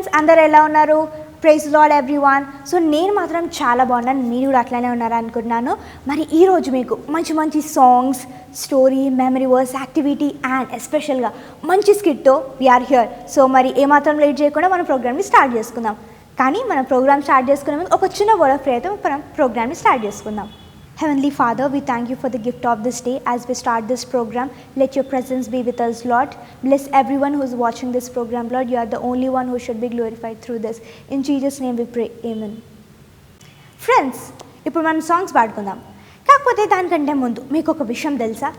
Friends, అందరు ఎలా ఉన్నారు? Praise lord everyone. సో నేను మాత్రం చాలా బాగున్నాను, మీరు కూడా అట్లానే ఉన్నారా అనుకుంటున్నాను. మరి ఈరోజు మీకు మంచి మంచి songs, story, memory verse, activity and ఎస్పెషల్గా మంచి స్కిట్తో వీఆర్ హియర్. సో మరి ఏమాత్రం లేట్ చేయకుండా మన ప్రోగ్రామ్ని స్టార్ట్ చేసుకుందాం. కానీ మన ప్రోగ్రామ్ స్టార్ట్ చేసుకునే ముందు ఒక చిన్న వర్డ్ ఆఫ్ ప్రేయర్తో మనం ప్రోగ్రామ్ని స్టార్ట్ చేసుకుందాం. Heavenly Father, we thank you for the gift of this day. As we start this program, let your presence be with us, Lord. Bless everyone who is watching this program, Lord. You are the only one who should be glorified through this. In Jesus' name we pray. Amen. Friends, ఇప్పుడు మనం songs పాడుకుందాం. కాకపోతే దానికంటే ముందు మీకు ఒక విషయం తెలుసా?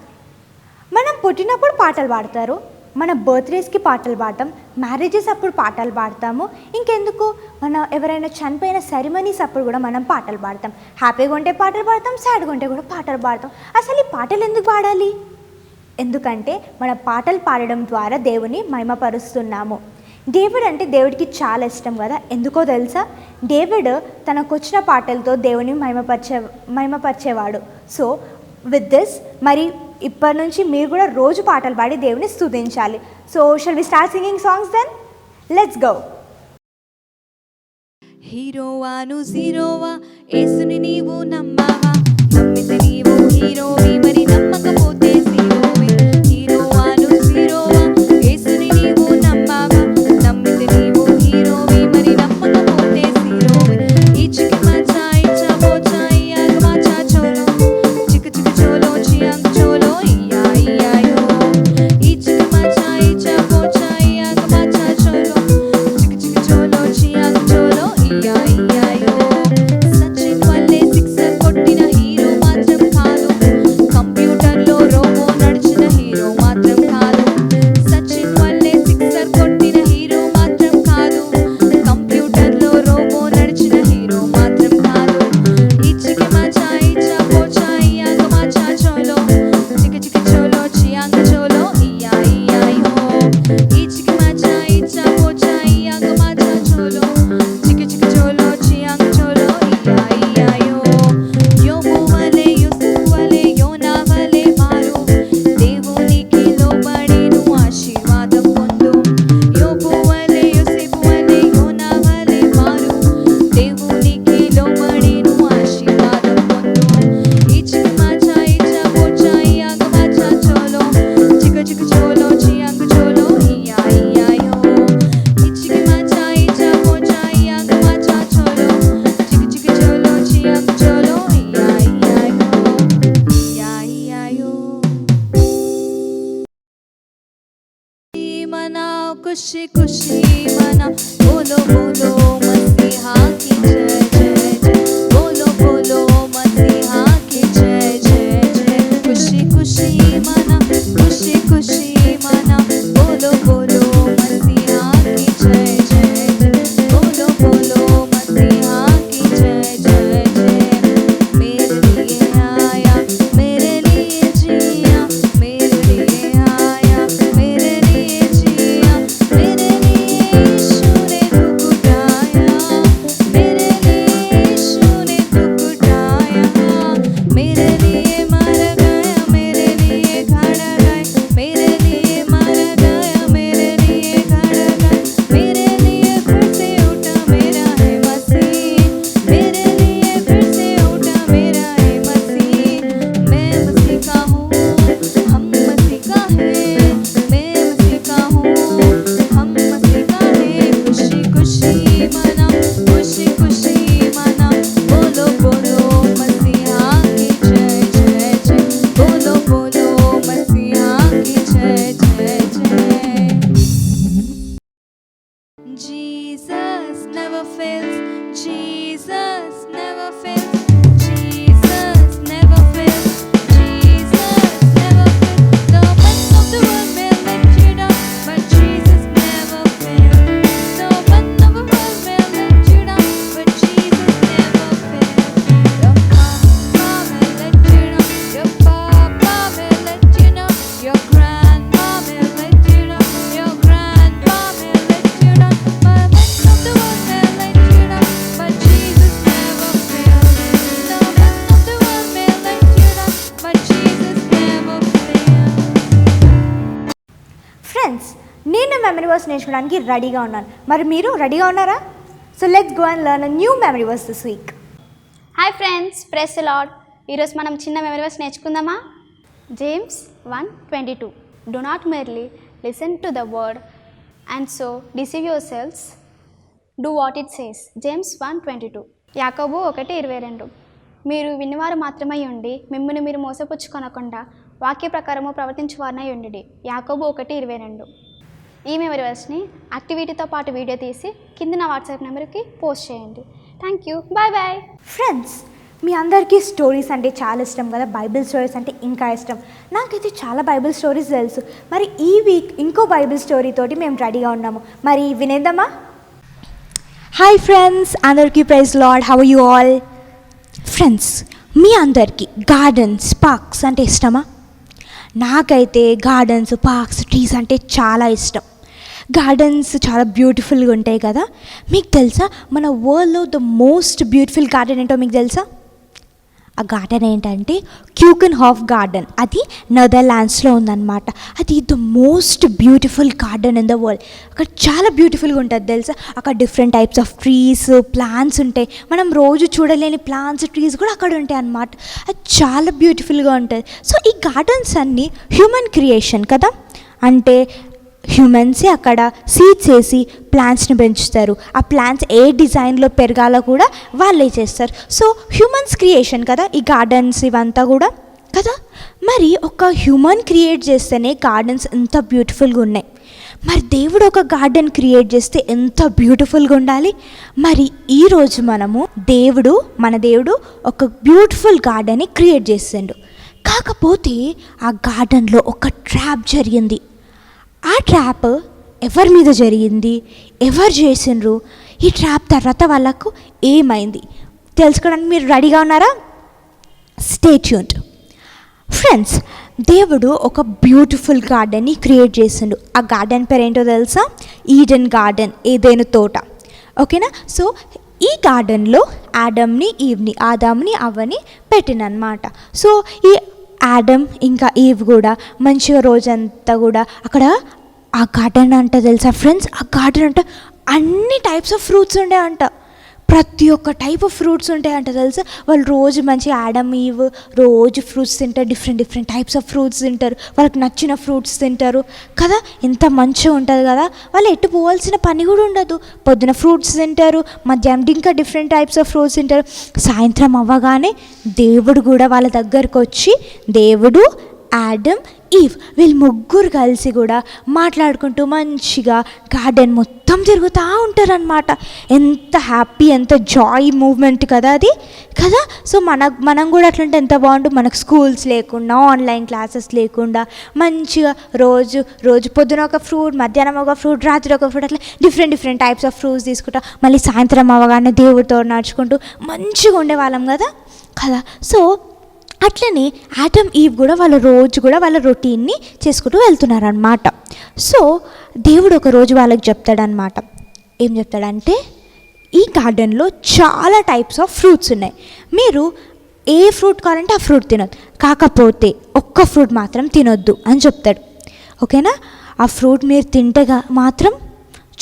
మనం పుట్టినప్పుడు పాటలు పాడతారు, మన బర్త్డేస్కి పాటలు పాడతాం, మ్యారేజెస్ అప్పుడు పాటలు పాడతాము, ఇంకెందుకు మన ఎవరైనా చనిపోయిన సెరమనీస్ అప్పుడు కూడా మనం పాటలు పాడతాం. హ్యాపీగా ఉంటే పాటలు పాడతాం, సాడ్గా ఉంటే కూడా పాటలు పాడతాం. అసలు ఈ పాటలు ఎందుకు పాడాలి? ఎందుకంటే మన పాటలు పాడడం ద్వారా దేవుని మహిమపరుస్తున్నాము. డేవిడ్ అంటే దేవుడికి చాలా ఇష్టం కదా, ఎందుకో తెలుసా? డేవిడ్ తనకు వచ్చిన పాటలతో దేవుని మహిమపరిచేవాడు. సో విత్ దిస్ మరి ఇప్పటి నుంచి మీరు కూడా రోజు పాటలు పాడి దేవుని స్తుతించాలి. So shall we start singing songs then? Let's go. హీరోవా ను జీరోవా, యేసుని నీవు నమ్మావా, నమ్మితే నీవు హీరోవి, మరి నమ్మకపోతే జీరోవి. హీరోవా ను జీరోవా, యేసుని నీవు నమ్మావా, నమ్మితే నీవు హీరోవి, మరి నమ్మకపోతే జీరోవి. ఈచికి మచా ఇచ్చా పోచా ఇయాగ మచా చోలో, చిక్ చిక్ చోలో చియాంగ్ చోలో ఇయా ఇయాయో. ఈచికి మచా ఇచ్చా పోచా ఇయాగ మచా చోలో, చిక్ చిక్ చోలో చియాంగ్ చోలో ఇయా ఇయాయో. సచిన్ వల్లే సిక్సర్ కొట్టిన హీరో మాత్రం కాదు, కంప్యూటర్లో రోబో నడిచిన హీరో మాత్రం కాదు. సచిన్ వల్లే సిక్సర్ కొట్టిన హీరో మాత్రం కాదు, కంప్యూటర్లో రోబో నడిచిన హీరో మాత్రం కాదు. ఈచికి మచా ఇచ్చా పోచా ఇయాగ మచా చోలో, చిక్ చిక్ చోలో చియాంగ్ చోలో ఇయా ఇయాయో. ఈచికి మచా ఇచ్చా పోచా ఇయాగ మచా చోలో, చిక్ చిక్ చోలో చియాంగ్ చోలో ఇయా ఇయాయో. యోబు వలె యూసుఫ్ వలె యోనా వలె మారు, దేవునికి లోబడి నువ్వు ఆశీర్వాదం పొందు. యోబు వలె యూసుఫ్ వలె యోనా వలె మారు, దేవునికి లోబడి నువ్వు ఆశీర్వాదం పొందు. ఈచికి మచా ఇచ్చా పోచా ఇయాగ మచా చోలో, చిక్ చిక్ చోలో చియాంగ్ చోలో ఇయా ఇయాయో. ఈచికి మచా ఇచ్చా పోచా ఇయాగ మచా చోలో, చిక్ చిక్ చోలో చియాంగ్ చోలో ఇయా ఇయాయో. ఇయా ఇయాయో. मनाओ खुशी खुशी मनाओ, बोलो बोलो मसीहा की जय जय जय, बोलो बोलो मसीहा की जय जय जय. खुशी खुशी मनाओ, खुशी खुशी मनाओ, बोलो बोलो मसीहा की जय जय जय, बोलो बोलो मसीहा की जय जय जय. मेरे लिए आया, मेरे लिए जिया, मेरे लिए आया, मेरे लिए जिया, मेरे लिए यीशु ने दुख उठाया, मेरे लिए यीशु ने दुख उठाया. मेरे लिए मर गया, मेरे लिए खड़ा गया, मेरे लिए मर गया, मेरे लिए खड़ा गया, मेरे लिए फिर से उठा मेरा है मसीह, मेरे लिए फिर से उठा मेरा है मसीह. मैं मसीह का हूँ, हम मसीह का है, मैं मसीह का हूँ, हम मसीह का है. खुशी खुशी मनाओ, खुशी खुशी मनाओ, बोलो बोलो मसीहा की जय जय जय, बोलो बोलो मसीहा की जय जय जय. Jesus never fails, Jesus never fails, Jesus never fails, Jesus never fails. The best of the world may let you down, but Jesus never fails. The best of the world may let you down, but Jesus never fails. Your mama may let you down, your papa may let you down, your grandma may let you down, your grandpa may let you down, but the best of the world may let you down, but Jesus never fails. The best of the world may let you down, but Jesus never fails. Friends, నేను memory verse నేర్చుకోవడానికి రెడీగా ఉన్నాను. మరి మీరు రెడీగా ఉన్నారా? So let's go and learn a new memory verse this week. Hi friends, praise the Lord. ఈరోజు మనం చిన్న మెమరీ వర్స్ నేర్చుకుందామా? James 1:22. Do not merely listen to the word and so deceive yourselves. Do what it says. James 1:22. యాకోబు 1:22. మీరు విన్నవారు మాత్రమై ఉండి మిమ్మల్ని మీరు మోసపుచ్చుకొనకుండా వాక్య ప్రకారము ప్రవర్తించువారనై ఉండి. యాకోబు 1:22. ఈ మెమరీ వర్స్ని యాక్టివిటీతో పాటు వీడియో తీసి కింద నా వాట్సాప్ నెంబర్కి పోస్ట్ చేయండి. Thank you, bye bye. Friends, మీ అందరికీ స్టోరీస్ అంటే చాలా ఇష్టం కదా, బైబిల్ స్టోరీస్ అంటే ఇంకా ఇష్టం. నాకైతే చాలా బైబిల్ స్టోరీస్ తెలుసు. మరి ఈ వీక్ ఇంకో బైబిల్ స్టోరీ తోటి మేము రెడీగా ఉన్నాము. మరి వినేద్దామా? హాయ్ ఫ్రెండ్స్, అందరికీ praise Lord. How are you all? Friends, మీ అందరికీ గార్డెన్స్, పార్క్స్ అంటే ఇష్టమా? నాకైతే గార్డెన్స్, పార్క్స్, ట్రీస్ అంటే చాలా ఇష్టం. గార్డెన్స్ చాలా బ్యూటిఫుల్గా ఉంటాయి కదా. మీకు తెలుసా మన వరల్డ్లో ద మోస్ట్ బ్యూటిఫుల్ గార్డెన్ ఏంటో మీకు తెలుసా? ఆ గార్డెన్ ఏంటంటే క్యూకెన్హాఫ్ గార్డెన్. అది నెదర్లాండ్స్లో ఉందన్నమాట. అది the most beautiful garden in the world. అక్కడ చాలా బ్యూటిఫుల్గా ఉంటుంది తెలుసా. అక్కడ different types of trees, plants ఉంటాయి. మనం రోజు చూడలేని ప్లాంట్స్, ట్రీస్ కూడా అక్కడ ఉంటాయి అన్నమాట. అది చాలా బ్యూటిఫుల్గా ఉంటుంది. సో ఈ గార్డెన్స్ అన్నీ హ్యూమన్ క్రియేషన్ కదా. అంటే హ్యూమన్సే అక్కడ సీడ్స్ వేసి ప్లాంట్స్ని పెంచుతారు. ఆ ప్లాంట్స్ ఏ డిజైన్లో పెరగాలో కూడా వాళ్ళే చేస్తారు. సో హ్యూమన్స్ క్రియేషన్ కదా ఈ గార్డెన్స్ ఇవంతా కూడా కదా. మరి ఒక హ్యూమన్ క్రియేట్ చేస్తేనే గార్డెన్స్ ఎంత బ్యూటిఫుల్గా ఉన్నాయి. మరి దేవుడు ఒక గార్డెన్ క్రియేట్ చేస్తే ఎంత బ్యూటిఫుల్గా ఉండాలి. మరి ఈరోజు మనము మన దేవుడు ఒక బ్యూటిఫుల్ గార్డెన్ని క్రియేట్ చేసిండు. కాకపోతే ఆ గార్డెన్లో ఒక ట్రాప్ జరిగింది. ఆ ట్రాప్ ఎవరి మీద జరిగింది, ఎవరు చేసిండ్రు, ఈ ట్రాప్ తర్వాత వాళ్ళకు ఏమైంది తెలుసుకోవడానికి మీరు రెడీగా ఉన్నారా? Stay tuned. ఫ్రెండ్స్, దేవుడు ఒక బ్యూటిఫుల్ గార్డెన్ని క్రియేట్ చేసిండు. ఆ గార్డెన్ పేరు ఏంటో తెలుసా? ఈడెన్ గార్డెన్, ఏదైనా తోట. ఓకేనా? సో ఈ గార్డెన్లో ఆదాంని అవ్వని పెట్టినన్నమాట. సో ఈ ఆడమ్ ఇంకా ఈవ్ కూడా మంచిగా రోజంతా కూడా అక్కడ ఆ గార్డెన్ అంట తెలుసా ఫ్రెండ్స్. ఆ గార్డెన్ అంట అన్ని టైప్స్ ఆఫ్ ఫ్రూట్స్ ఉండే అంట. ప్రతి ఒక్క టైప్ ఆఫ్ ఫ్రూట్స్ ఉంటాయంట తెలుసా. వాళ్ళు రోజు మంచిగా ఆడమ్ ఈవ్ రోజు ఫ్రూట్స్ తింటారు. డిఫరెంట్ టైప్స్ ఆఫ్ ఫ్రూట్స్ తింటారు. వాళ్ళకి నచ్చిన ఫ్రూట్స్ తింటారు కదా. ఎంత మంచిగా ఉంటుంది కదా. వాళ్ళు ఎటు పోవాల్సిన పని కూడా ఉండదు. పొద్దున ఫ్రూట్స్ తింటారు, మధ్యాహ్నం ఇంకా డిఫరెంట్ టైప్స్ ఆఫ్ ఫ్రూట్స్ తింటారు. సాయంత్రం అవ్వగానే దేవుడు కూడా వాళ్ళ దగ్గరకు వచ్చి, దేవుడు, ఆడమ్, ఈవ్ వీళ్ళు ముగ్గురు కలిసి కూడా మాట్లాడుకుంటూ మంచిగా గార్డెన్ మొత్తం తిరుగుతూ ఉంటారనమాట. ఎంత హ్యాపీ, ఎంత జాయ్ మూమెంట్ కదా అది కదా. సో మనం కూడా అట్లంటే ఎంత బాగుండు. మనకు స్కూల్స్ లేకుండా, ఆన్లైన్ క్లాసెస్ లేకుండా మంచిగా రోజు పొద్దున ఒక ఫ్రూట్, మధ్యాహ్నం ఒక ఫ్రూట్, రాత్రి ఒక ఫ్రూట్, అట్లా డిఫరెంట్ టైప్స్ ఆఫ్ ఫ్రూట్స్ తీసుకుంటా మళ్ళీ సాయంత్రం అవ్వగానే దేవుడితో నడుచుకుంటూ మంచిగా ఉండేవాళ్ళం కదా. సో అట్లనే ఆడమ్, ఈవ్ కూడా వాళ్ళ రొటీన్ని చేసుకుంటూ వెళ్తున్నారనమాట. సో దేవుడు ఒక రోజు వాళ్ళకి చెప్తాడనమాట. ఏం చెప్తాడంటే, ఈ గార్డెన్లో చాలా టైప్స్ ఆఫ్ ఫ్రూట్స్ ఉన్నాయి. మీరు ఏ ఫ్రూట్ కావాలంటే ఆ ఫ్రూట్ తినొద్దు, కాకపోతే ఒక్క ఫ్రూట్ మాత్రం తినొద్దు అని చెప్తాడు. ఓకేనా? ఆ ఫ్రూట్ మీరు తింటే మాత్రం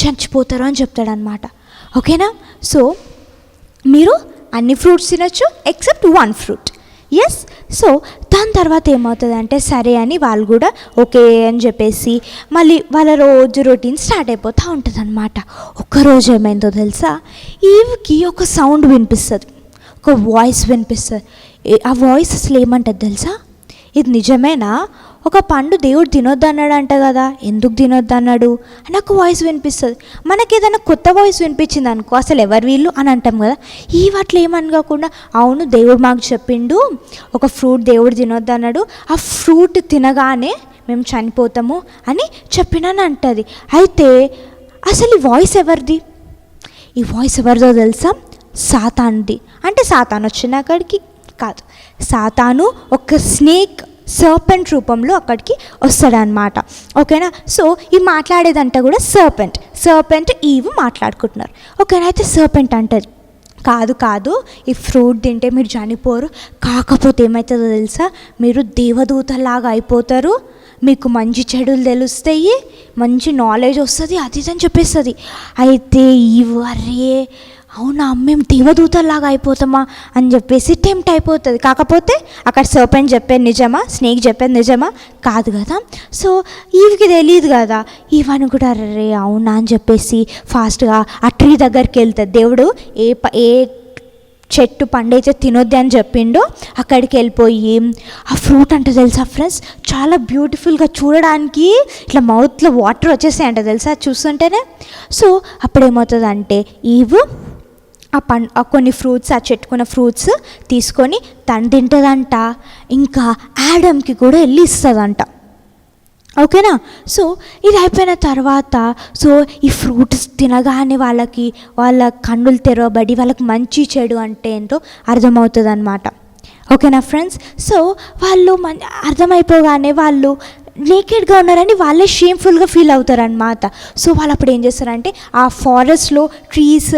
చచ్చిపోతారు అని చెప్తాడనమాట. ఓకేనా? సో మీరు అన్ని ఫ్రూట్స్ తినొచ్చు except one fruit. Yes. So దాని తర్వాత ఏమవుతుందంటే సరే అని వాళ్ళు కూడా ఓకే అని చెప్పేసి మళ్ళీ వాళ్ళ రోజు రొటీన్ స్టార్ట్ అయిపోతూ ఉంటుంది అనమాట. ఒక్కరోజు ఏమైందో తెలుసా? ఈవ్కి ఒక సౌండ్ వినిపిస్తుంది, ఒక వాయిస్ వినిపిస్తుంది. ఆ వాయిస్ అసలు ఏమంటుంది తెలుసా? ఇది నిజమేనా? ఒక పండు దేవుడు తినొద్దు అన్నాడంట కదా, ఎందుకు తినొద్దు అన్నాడు అని ఒక వాయిస్ వినిపిస్తుంది. మనకి ఏదైనా కొత్త వాయిస్ వినిపించింది అనుకో, అసలు ఎవరు వీళ్ళు అని అంటాం కదా. ఈ వాటిలో ఏమనుకోకుండా, అవును దేవుడు మాకు చెప్పిండు ఒక ఫ్రూట్ దేవుడు తినొద్దు అన్నాడు, ఆ ఫ్రూట్ తినగానే మేము చనిపోతాము అని చెప్పినని అంటుంది. అయితే అసలు ఈ వాయిస్ ఎవరిది? ఈ వాయిస్ ఎవరిదో తెలుసా? సాతానుది. అంటే సాతాను వచ్చిన అక్కడికి కాదు, సాతాను ఒక స్నేక్, సర్పెంట్ రూపంలో అక్కడికి వస్తాడనమాట. ఓకేనా? సో ఈ మాట్లాడేదంట కూడా సర్పెంట్ ఈవ్ మాట్లాడుకుంటున్నారు. ఓకేనా? అయితే సర్పెంట్ అంటది, కాదు ఈ ఫ్రూట్ తింటే మీరు చనిపోరు, కాకపోతే ఏమవుతుందో తెలుసా, మీరు దేవదూతలాగా అయిపోతారు, మీకు మంచి చెడులు తెలుస్తాయి, మంచి నాలెడ్జ్ వస్తుంది, అది ఇది అని చెప్పేస్తుంది. అయితే అరే అవునా మేము దేవదూతల్లాగా అయిపోతామా అని చెప్పేసి టెంప్ట్ అయిపోతుంది. కాకపోతే అక్కడ సర్పెంట్ చెప్పేది నిజమా, స్నేక్ చెప్పేది నిజమా కాదు కదా. సో ఈవికి తెలియదు కదా, ఈవని కూడా అరే అవునా అని చెప్పేసి ఫాస్ట్గా ఆ ట్రీ దగ్గరికి వెళ్తుంది. దేవుడు ఏ చెట్టు పండైతే తినొద్దు అని చెప్పిండో అక్కడికి వెళ్ళిపోయి ఆ ఫ్రూట్ అంటే తెలుసా ఫ్రెండ్స్, చాలా బ్యూటిఫుల్గా చూడడానికి ఇట్లా మౌత్లో వాటర్ వచ్చేసాయంట తెలుసా చూస్తుంటేనే. సో అప్పుడు ఏమవుతుందంటే ఆ కొన్ని ఫ్రూట్స్, ఆ చెట్టుకున్న ఫ్రూట్స్ తీసుకొని తను తింటుందంట, ఇంకా యాడమ్కి కూడా వెళ్ళి ఇస్తుందంట. ఓకేనా. సో ఇది అయిపోయిన తర్వాత ఈ ఫ్రూట్స్ తినగానే వాళ్ళ కన్నులు తెరవబడి వాళ్ళకి మంచి చెడు అంటే ఏంటో అర్థమవుతుంది అన్నమాట. ఓకేనా ఫ్రెండ్స్. సో వాళ్ళు అర్థమైపోగానే వాళ్ళు నేకెడ్గా ఉన్నారని వాళ్ళే షేమ్ఫుల్గా ఫీల్ అవుతారనమాట. సో వాళ్ళు అప్పుడు ఏం చేస్తారంటే ఆ ఫారెస్ట్లో ట్రీస్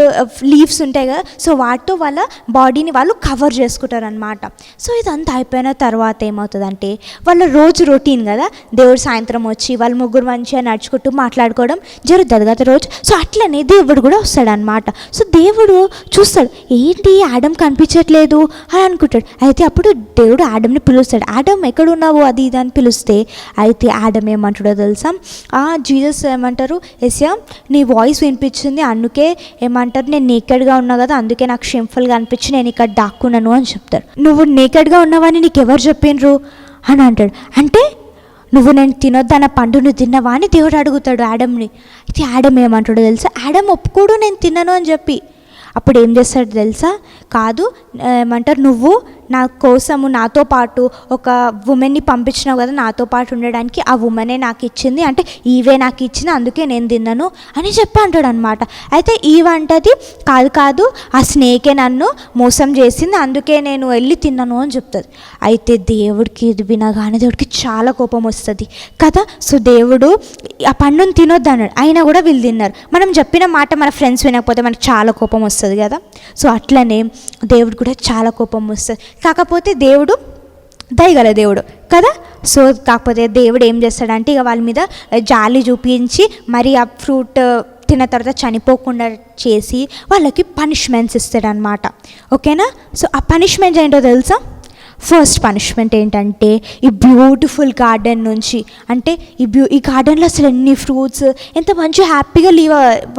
లీవ్స్ ఉంటాయి కదా, సో వాటితో వాళ్ళ బాడీని వాళ్ళు కవర్ చేసుకుంటారనమాట. సో ఇదంతా అయిపోయిన తర్వాత ఏమవుతుందంటే వాళ్ళ రోజు రొటీన్ కదా, దేవుడు సాయంత్రం వచ్చి వాళ్ళు ముగ్గురు మంచిగా నడుచుకుంటూ మాట్లాడుకోవడం జరుగుతుంది కదా రోజు. సో అట్లనే దేవుడు కూడా వస్తాడనమాట. సో దేవుడు చూస్తాడు, ఏంటి ఆడమ్ కనిపించట్లేదు అని అనుకుంటాడు. అయితే అప్పుడు దేవుడు ఆడమ్ని పిలుస్తాడు, ఆడమ్ ఎక్కడున్నావు అది ఇది అని పిలుస్తే అయితే ఆడమ్ ఏమంటాడో తెలుసా, జీసస్ ఏమంటారు, ఎస్యా నీ వాయిస్ వినిపించింది, అందుకే ఏమంటారు నేను నేకెడ్గా ఉన్నా కదా, అందుకే నాకు షేమ్ఫుల్గా అనిపించి నేను ఇక్కడ దాక్కున్నాను అని చెప్తారు. నువ్వు నేకెడ్గా ఉన్నావని నీకు ఎవరు చెప్పిండ్రు అని అంటాడు. అంటే నువ్వు నేను తినొద్దన్న పండును తిన్నవా అని దేవుడు అడుగుతాడు ఆడమ్ని. అయితే ఆడమ్ ఏమంటాడో తెలుసా, ఆడమ్ ఒప్పుకోడు నేను తిన్నాను అని చెప్పి. అప్పుడు ఏం చేస్తాడు తెలుసా, కాదు ఏమంటారు, నువ్వు నా కోసము నాతో పాటు ఒక ఉమెన్ని పంపించినావు కదా నాతో పాటు ఉండడానికి, ఆ ఉమెనే నాకు ఇచ్చింది, అంటే ఈవే నాకు ఇచ్చింది, అందుకే నేను తిన్నాను అని చెప్పి అంటాడు అనమాట. అయితే ఈవంటది కాదు ఆ స్నేకే నన్ను మోసం చేసింది, అందుకే నేను వెళ్ళి తిన్నాను అని చెప్తుంది. అయితే దేవుడికి ఇది వినగానే దేవుడికి చాలా కోపం వస్తుంది కదా. సో దేవుడు ఆ పండును తినొద్దు అన్నాడు, అయినా కూడా వీళ్ళు తిన్నారు. మనం చెప్పిన మాట మన ఫ్రెండ్స్ వినకపోతే మనకు చాలా కోపం వస్తుంది కదా. సో అట్లనే దేవుడు కూడా చాలా కోపం వస్తుంది. కాకపోతే దేవుడు దయగల దేవుడు కదా. సో కాకపోతే దేవుడు ఏం చేస్తాడంటే ఇక వాళ్ళ మీద జాలి చూపించి మరి ఆ ఫ్రూట్ తిన్న తర్వాత చనిపోకుండా చేసి వాళ్ళకి పనిష్మెంట్స్ ఇస్తాడనమాట. ఓకేనా. సో ఆ పనిష్మెంట్ ఏంటో తెలుసా, ఫస్ట్ పనిష్మెంట్ ఏంటంటే ఈ బ్యూటిఫుల్ గార్డెన్ నుంచి, అంటే ఈ గార్డెన్లో అసలు ఎన్ని ఫ్రూట్స్ ఎంత మంచి హ్యాపీగా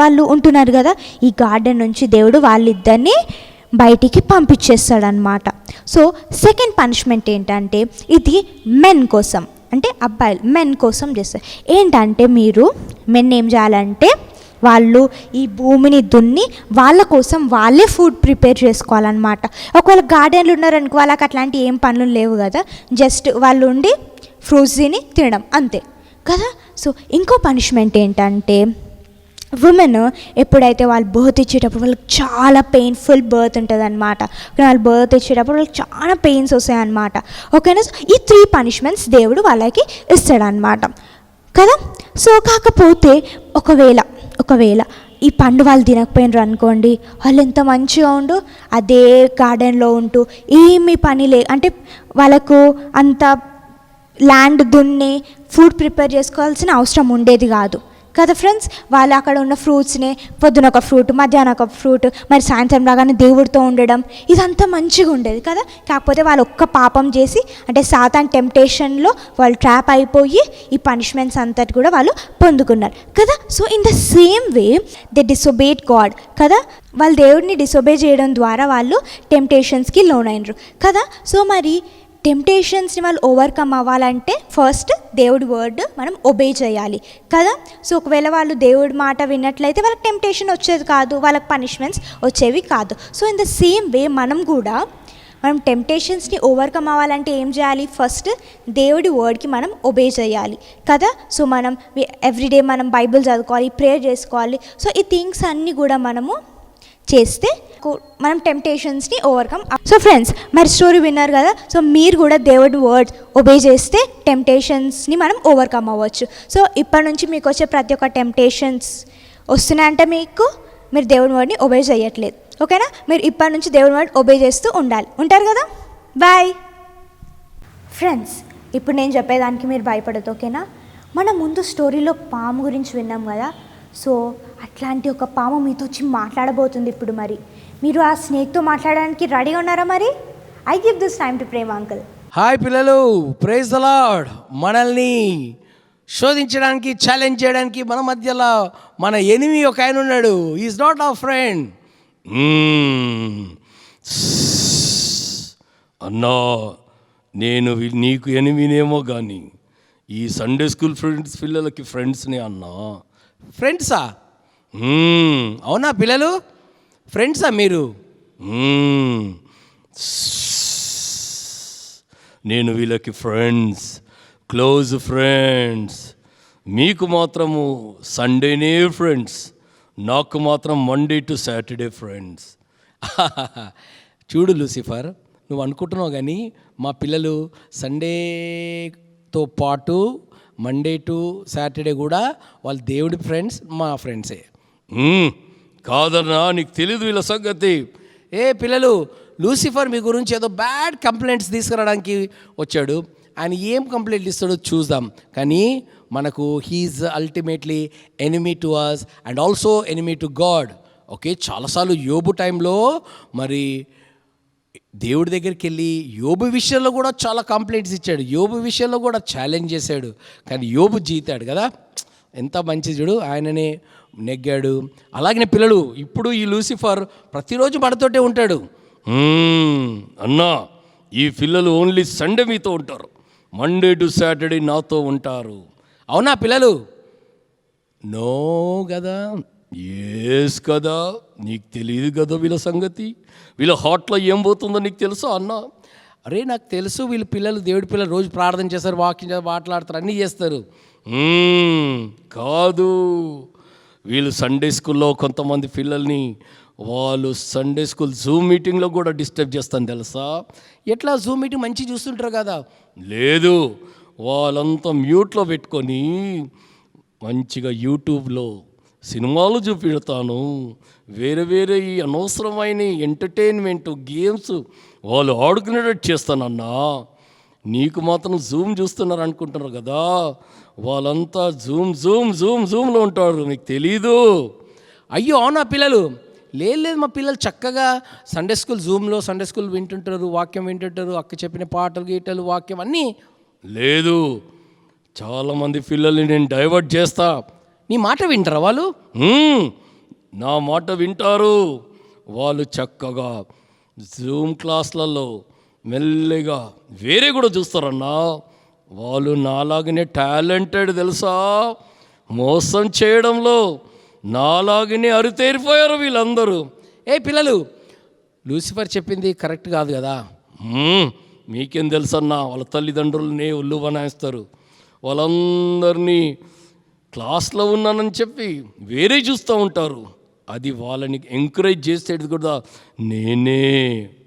వాళ్ళు ఉంటున్నారు కదా, ఈ గార్డెన్ నుంచి దేవుడు వాళ్ళిద్దరిని బయటికి పంపించేస్తాడనమాట. సో సెకండ్ పనిష్మెంట్ ఏంటంటే ఇది మెన్ కోసం, అంటే అబ్బాయిలు మెన్ కోసం చేస్తారు. ఏంటంటే మెన్ ఏం చేయాలంటే వాళ్ళు ఈ భూమిని దున్ని వాళ్ళ కోసం వాళ్ళే ఫుడ్ ప్రిపేర్ చేసుకోవాలన్నమాట. ఒకవేళ గార్డెన్లు ఉన్నారనుకో వాళ్ళకి అట్లాంటి ఏం పనులు లేవు కదా, జస్ట్ వాళ్ళు ఉండి ఫ్రూట్స్ తిని తినడం అంతే కదా. సో ఇంకో పనిష్మెంట్ ఏంటంటే ఉమెన్ ఎప్పుడైతే వాళ్ళు బర్త్ ఇచ్చేటప్పుడు వాళ్ళకి చాలా పెయిన్ఫుల్ బర్త్ ఉంటుంది అనమాట. వాళ్ళు బర్త్ ఇచ్చేటప్పుడు వాళ్ళకి చాలా పెయిన్స్ వస్తాయి అన్నమాట. ఓకేనా. ఈ 3 పనిష్మెంట్స్ దేవుడు వాళ్ళకి ఇస్తాడనమాట కదా. సో కాకపోతే ఒకవేళ ఈ పండు వాళ్ళు తినకపోయినారు అనుకోండి, వాళ్ళు ఎంత మంచిగా ఉండు అదే గార్డెన్లో ఉంటూ ఏమీ పని అంటే వాళ్ళకు అంత ల్యాండ్ దున్ని ఫుడ్ ప్రిపేర్ చేసుకోవాల్సిన అవసరం ఉండేది కాదు కదా ఫ్రెండ్స్. వాళ్ళు అక్కడ ఉన్న ఫ్రూట్స్ని పొద్దున ఒక ఫ్రూట్, మధ్యాహ్నం ఒక ఫ్రూట్, మరి సాయంత్రం రాగానే దేవుడితో ఉండడం, ఇదంతా మంచిగా ఉండేది కదా. కాకపోతే వాళ్ళు ఒక్క పాపం చేసి, అంటే సాతాన్ టెంప్టేషన్లో వాళ్ళు ట్రాప్ అయిపోయి ఈ పనిష్మెంట్స్ అంతటి కూడా వాళ్ళు పొందుకున్నారు కదా. So in the same way they disobeyed God కదా. వాళ్ళు దేవుడిని డిసొబే చేయడం ద్వారా వాళ్ళు టెంప్టేషన్స్కి లోన్ అయినరు కదా. సో మరి టెంప్టేషన్స్ని వాళ్ళు ఓవర్కమ్ అవ్వాలంటే ఫస్ట్ దేవుడి వర్డ్ మనం ఒబే చేయాలి కదా. సో ఒకవేళ వాళ్ళు దేవుడి మాట విన్నట్లయితే వాళ్ళకి టెంప్టేషన్ వచ్చేది కాదు, వాళ్ళకి పనిష్మెంట్స్ వచ్చేవి కాదు. సో ఇన్ ద సేమ్ వే మనం టెంప్టేషన్స్ని ఓవర్కమ్ అవ్వాలంటే ఏం చేయాలి, ఫస్ట్ దేవుడి వర్డ్కి మనం ఒబే చేయాలి కదా. సో మనం ఎవ్రీడే మనం బైబిల్ చదువుకోవాలి, ప్రేయర్ చేసుకోవాలి. సో ఈ థింగ్స్ అన్నీ కూడా మనము చేస్తే మనం టెంప్టేషన్స్ని ఓవర్కమ్. సో ఫ్రెండ్స్ మరి స్టోరీ విన్నారు కదా. సో మీరు కూడా దేవుడి వర్డ్ ఒబే చేస్తే టెంప్టేషన్స్ని మనం ఓవర్కమ్ అవ్వచ్చు. సో ఇప్పటి నుంచి మీకు వచ్చే ప్రతి ఒక్క టెంప్టేషన్స్ వస్తున్నాయంటే మీరు దేవుడి వర్డ్ని ఒబే చేయట్లేదు. ఓకేనా. మీరు ఇప్పటి నుంచి దేవుడి వర్డ్ ఒబే చేస్తూ ఉంటారు కదా. Bye friends. ఇప్పుడు నేను చెప్పేదానికి మీరు భయపడదు. ఓకేనా. మన ముందు స్టోరీలో పాము గురించి విన్నాం కదా. సో అట్లాంటి ఒక పాము మీతో వచ్చి మాట్లాడబోతుంది ఇప్పుడు. మరి మీరు ఆ స్నేక్తో మాట్లాడడానికి రెడీగా ఉన్నారా? మరి I give this time to Prema uncle. Hi పిల్లలు, ప్రైజ్ ద లార్డ్. మనల్ని శోధించడానికి, ఛాలెంజ్ చేయడానికి మన మధ్యలో మన ఎనిమి ఒక ఆయన ఉన్నాడు. Is not our friend. అన్నా, నేను నీకు ఎనిమినేమో కానీ ఈ సండే స్కూల్ ఫ్రెండ్స్ పిల్లలకి ఫ్రెండ్స్ని అన్నా. ఫ్రెండ్సా? అవునా పిల్లలు, ఫ్రెండ్సా మీరు? నేను వీళ్ళకి ఫ్రెండ్స్, క్లోజ్ ఫ్రెండ్స్. మీకు మాత్రము సండేనే ఫ్రెండ్స్, నాకు మాత్రం మండే టు సాటర్డే ఫ్రెండ్స్. చూడు లూసిఫర్, నువ్వు అనుకుంటున్నావు కానీ మా పిల్లలు సండేతో పాటు మండే టు సాటర్డే కూడా వాళ్ళ దేవుడి ఫ్రెండ్స్, మా ఫ్రెండ్సే. కాదన్నా, నీకు తెలీదు వీళ్ళ సంగతి. ఏ పిల్లలు, లూసిఫర్ మీ గురించి ఏదో బ్యాడ్ కంప్లైంట్స్ తీసుకురావడానికి వచ్చాడు. ఆయన ఏం కంప్లైంట్ ఇస్తాడో చూద్దాం. కానీ మనకు he is ultimately enemy to us and also enemy to God. Okay, చాలాసార్లు యోబు టైంలో మరి దేవుడి దగ్గరికి వెళ్ళి యోబు విషయంలో కూడా చాలా కంప్లైంట్స్ ఇచ్చాడు, యోబు విషయంలో కూడా ఛాలెంజ్ చేశాడు. కానీ యోబు జీతాడు కదా, ఎంత మంచి చూడు, ఆయననే నెగ్గాడు. అలాగనే పిల్లలు, ఇప్పుడు ఈ లూసిఫర్ ప్రతిరోజు మనతోటే ఉంటాడు. అన్నా, ఈ పిల్లలు ఓన్లీ సండే మీతో ఉంటారు, మండే టు సాటర్డే నాతో ఉంటారు. అవునా పిల్లలు? నో కదా, ఎస్ కదా. నీకు తెలియదు కదా వీళ్ళ సంగతి, వీళ్ళ హార్ట్లో ఏం పోతుందో నీకు తెలుసా అన్న? అరే నాకు తెలుసు, వీళ్ళ పిల్లలు దేవుడి పిల్లలు రోజు ప్రార్థన చేస్తారు, వాకింగ్ మాట్లాడతారు, అన్నీ చేస్తారు. కాదు, వీళ్ళు సండే స్కూల్లో కొంతమంది పిల్లల్ని వాళ్ళు సండే స్కూల్ జూమ్ మీటింగ్లో కూడా డిస్టర్బ్ చేస్తాను తెలుసా. ఎట్లా జూమ్ మీటింగ్ మంచి చూస్తుంటారు కదా, లేదు, వాళ్ళంతా మ్యూట్లో పెట్టుకొని మంచిగా యూట్యూబ్లో సినిమాలు చూపెడతాను, వేరే వేరే ఈ అనవసరమైన ఎంటర్టైన్మెంట్ గేమ్స్ వాళ్ళు ఆడుకునేటట్టు చేస్తానన్నా. నీకు మాత్రం జూమ్ చూస్తున్నారు అనుకుంటున్నారు కదా, వాళ్ళంతా జూమ్లో ఉంటారు, నీకు తెలీదు. అయ్యో అవునా పిల్లలు? లేదు, మా పిల్లలు చక్కగా సండే స్కూల్ జూమ్లో సండే స్కూల్ వింటుంటారు, వాక్యం వింటుంటారు, అక్క చెప్పిన పాటలు గీటలు వాక్యం అన్నీ. లేదు, చాలామంది పిల్లల్ని నేను డైవర్ట్ చేస్తా. నీ మాట వింటారా వాళ్ళు? నా మాట వింటారు. వాళ్ళు చక్కగా జూమ్ క్లాస్లలో మెల్లిగా వేరే కూడా చూస్తారన్నా. వాళ్ళు నాలాగనే టాలెంటెడ్ తెలుసా, మోసం చేయడంలో నాలాగనే అరితేరిపోయారు వీళ్ళందరూ. ఏ పిల్లలు, లూసిఫర్ చెప్పింది కరెక్ట్ కాదు కదా. మీకేం తెలుసన్నా, వాళ్ళ తల్లిదండ్రులనే ఒళ్ళు బనాయిస్తారు, వాళ్ళందరినీ క్లాస్లో ఉన్నానని చెప్పి వేరే చూస్తూ ఉంటారు. అది వాళ్ళని ఎంకరేజ్ చేసేది కూడా నేనే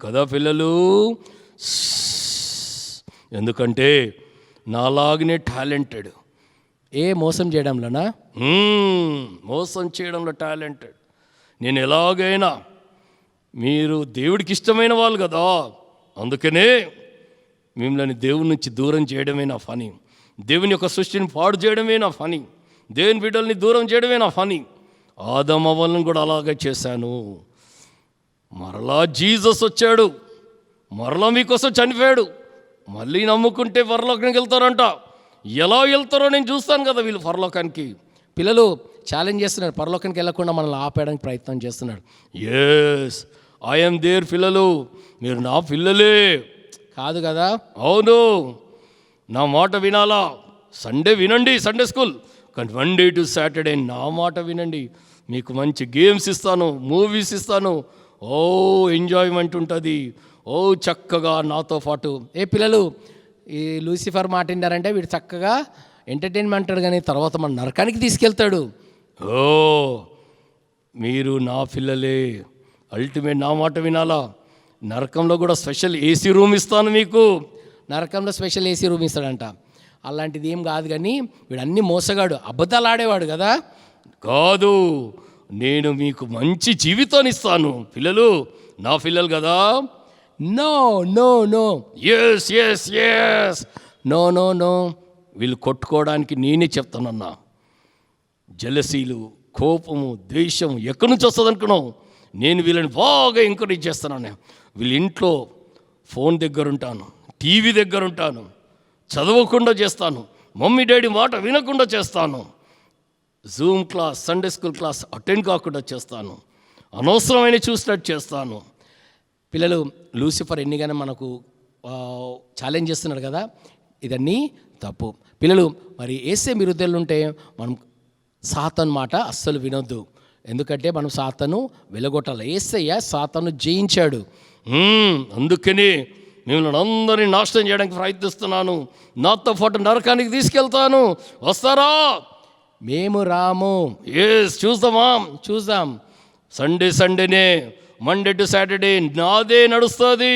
కదా పిల్లలు. ఎందుకంటే నాలాగనే టాలెంటెడ్. ఏ మోసం చేయడంలోనా? మోసం చేయడంలో టాలెంటెడ్. నేను ఎలాగైనా, మీరు దేవుడికి ఇష్టమైన వాళ్ళు కదా, అందుకనే మిమ్మల్ని దేవుని నుంచి దూరం చేయడమే నా పని, దేవుని యొక్క సృష్టిని పాడు చేయడమే నా పని, దేవుని బిడ్డల్ని దూరం చేయడమే నా పని. ఆదమ అవ్వలను కూడా అలాగే చేశాను. మరలా జీసస్ వచ్చాడు, మరలా మీకోసం చనిపోయాడు, మళ్ళీ నమ్ముకుంటే పరలోకానికి వెళ్తారంట. ఎలా వెళ్తారో నేను చూస్తాను కదా వీళ్ళు పరలోకానికి. పిల్లలు ఛాలెంజ్ చేస్తున్నాడు, పరలోకానికి వెళ్ళకుండా మనల్ని ఆపేయడానికి ప్రయత్నం చేస్తున్నాడు. Yes, I'm there. పిల్లలు మీరు నా పిల్లలే కాదు కదా? అవును, నా మాట వినాలా. సండే వినండి సండే స్కూల్, కానీ మండే టు సాటర్డే నా మాట వినండి. మీకు మంచి గేమ్స్ ఇస్తాను, మూవీస్ ఇస్తాను. ఓ ఎంజాయ్మెంట్ ఉంటుంది, ఓ చక్కగా నాతో పాటు. ఏ పిల్లలు, ఈ లూసిఫర్ మాట విన్నారంటే వీడు చక్కగా ఎంటర్టైన్మెంట్ అంటాడు, కానీ తర్వాత మన నరకానికి తీసుకెళ్తాడు. ఓ మీరు నా పిల్లలే, అల్టిమేట్ నా మాట వినాలా. నరకంలో కూడా స్పెషల్ ఏసీ రూమ్ ఇస్తాను మీకు. నరకంలో స్పెషల్ ఏసీ రూమ్ ఇస్తాడంట. అలాంటిది ఏం కాదు, కానీ వీడు అన్నీ మోసగాడు, అబద్ధాలు ఆడేవాడు కదా. కాదు, నేను మీకు మంచి జీవితాన్ని ఇస్తాను. పిల్లలు నా పిల్లలు కదా. No no no, yes yes yes, no no no. వీళ్ళు కొట్టుకోవడానికి నేనే చెప్తానన్నా. జలసీలు, కోపము, ద్వేషం ఎక్కడి నుంచి వస్తుంది అనుకున్నావు? నేను వీళ్ళని బాగా ఎంకరేజ్ చేస్తున్నాను. వీళ్ళ ఇంట్లో ఫోన్ దగ్గర ఉంటాను, టీవీ దగ్గర ఉంటాను, చదవకుండా చేస్తాను, మమ్మీ డాడీ మాట వినకుండా చేస్తాను, Zoom class, Sunday school class attend కాకుండా చేస్తాను, అనవసరమైన చూసినట్టు చేస్తాను. పిల్లలు లూసిఫర్ ఎన్నిగానే మనకు ఛాలెంజ్ చేస్తున్నాడు కదా, ఇదన్నీ తప్పు. పిల్లలు మరి యేసే మీ హృదయాలు ఉంటే మనం సాతాను మాట అస్సలు వినొద్దు. ఎందుకంటే మనం సాతాను వెలగొట్టాలి. యేసయ్య సాతాను జయించాడు. అందుకని మిమ్మల్ని అందరినీ నాశనం చేయడానికి ప్రయత్నిస్తున్నాను, నాతో పాటు నరకానికి తీసుకెళ్తాను, వస్తారా? మేము రాము. చూద్దాం. సండేనే, మండే టు సాటర్డే నాదే నడుస్తుంది,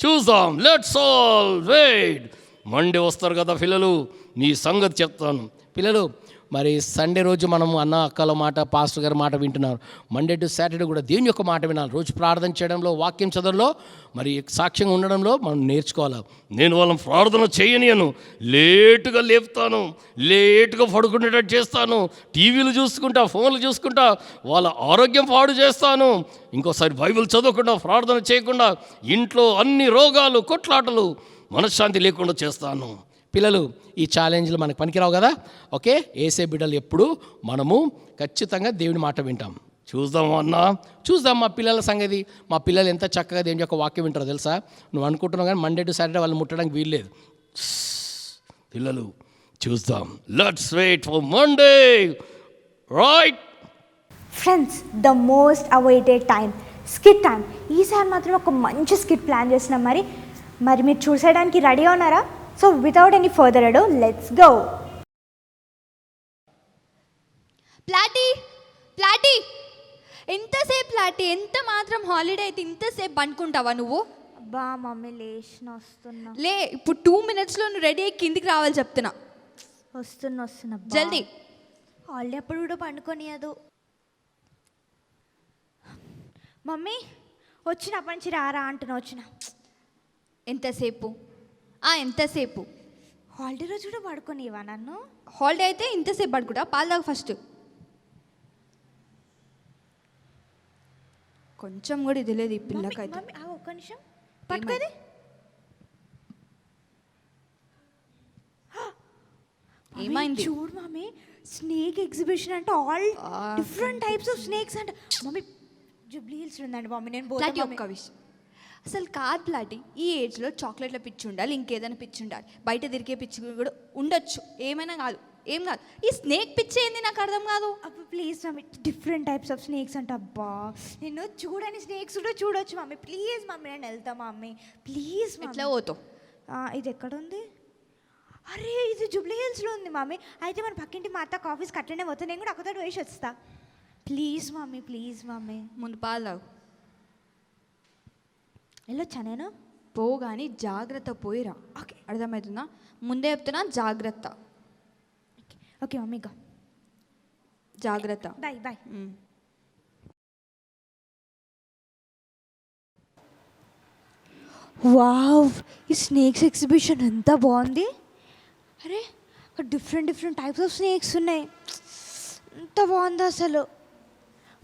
చూద్దాం. Let's all wait. మండే వస్తారు కదా పిల్లలు, మీ సంగతి చెప్తాను. పిల్లలు మరి సండే రోజు మనము అన్న అక్కల మాట, పాస్టర్ గారి మాట వింటున్నారు. మండే టు సాటర్డే కూడా దేవుని యొక్క మాట వినాలి. రోజు ప్రార్థన చేయడంలో, వాక్యం చదవడంలో, మరి సాక్ష్యంగా ఉండడంలో మనం నేర్చుకోవాలి. నేను వాళ్ళని ప్రార్థన చేయనియను, లేటుగా లేపుతాను, లేటుగా పడుకునేటట్టు చేస్తాను, టీవీలు చూసుకుంటా, ఫోన్లు చూసుకుంటా వాళ్ళ ఆరోగ్యం పాడు చేస్తాను. ఇంకోసారి బైబిల్ చదవకుండా, ప్రార్థన చేయకుండా ఇంట్లో అన్ని రోగాలు, కొట్లాటలు, మనశ్శాంతి లేకుండా చేస్తాను. పిల్లలు ఈ ఛాలెంజ్లు మనకు పనికిరావు కదా. ఓకే, యేసే బిడ్డలు ఎప్పుడు మనము ఖచ్చితంగా దేవుని మాట వింటాం. చూద్దాం మా పిల్లల సంగతి. మా పిల్లలు ఎంత చక్కగా దేవుని యొక్క వాక్యం వింటారో తెలుసా? నువ్వు అనుకుంటున్నావు కానీ మండే టు సాటర్డే వాళ్ళు ముట్టడానికి వీల్లేదు. పిల్లలు చూద్దాం. Let's wait for Monday, right? Friends, the most awaited time, skit time. ఈసారి మాత్రం ఒక మంచి స్కిట్ ప్లాన్ చేస్తున్నాం. మరి మీరు చూసేయడానికి రెడీగా ఉన్నారా? So without any further ado, let's go. ప్లాటీ ఎంతసేపు ప్లాటీ? ఎంత మాత్రం హాలిడే అయితే ఇంతసేపు పండుకుంటావా నువ్వు? అబ్బా మమ్మీ లేచిన వస్తున్నా. లే, ఇప్పుడు 2 minutesలో నువ్వు రెడీ అయ్యి కిందికి రావాలి చెప్తున్నా. వస్తున్నా జల్దీ. హాలిడే అప్పుడు కూడా పండుకోనియదు మమ్మీ. వచ్చినప్పటి నుంచి రారా అంటున్నా. ఎంతసేపు? హాలిడే రోజు కూడా పడుకోనివా నన్ను? హాలిడే అయితే ఇంతసేపు పడుకుంటా. పాలు తాగు ఫస్ట్. కొంచెం కూడా ఇది లేదు ఈ పిల్లకైతే. ఒక్క నిమిషం పట్టుకోది. ఏమైంది? చూడు మమ్మీ, స్నేక్ ఎగ్జిబిషన్ అంటే all different types of snakes అంట. మమ్మీ జూబ్లీ హిల్స్ ఉందండి మమ్మీ. నేను ప్లాటీ ఒక్క విషయం అసలు కాదు ప్లాటీ, ఈ ఏజ్లో చాక్లెట్ల పిచ్చి ఉండాలి, ఇంకేదైనా పిచ్చి ఉండాలి. బయట తిరిగే పిచ్చి కూడా ఉండొచ్చు, ఏమైనా కాదు. ఈ స్నేక్ పిచ్చి ఏంది నాకు అర్థం కాదు. అబ్బా please mummy, different types of snakes అంట. అబ్బా నేను చూడని స్నేక్స్ కూడా చూడొచ్చు మమ్మీ. ప్లీజ్ మమ్మీ, నేను వెళ్తా మమ్మీ, ప్లీజ్. ఎట్లా పోతావు? ఇది ఎక్కడ ఉంది? అరే ఇది జూబ్లీ హిల్స్లో ఉంది మమ్మీ. అయితే మన పక్కింటి మా అత్త ఆఫీస్కి అట్లనే పోతా, నేను కూడా అక్కతో వేసి వస్తా. Please mummy. ముందు పాలు తాగు. వెళ్ళొచ్చా నేను? పోగాని జాగ్రత్త పోయిరా. ఓకే, అర్థమవుతుందా? ముందే చెప్తున్నా, జాగ్రత్త. ఓకే మమ్మీ, గా జాగ్రత్త. బాయ్. వావ్, ఈ స్నేక్స్ ఎగ్జిబిషన్ ఎంత బాగుంది. అరే డిఫరెంట్ టైప్స్ ఆఫ్ స్నేక్స్ ఉన్నాయి. ఎంత బాగుంది అసలు.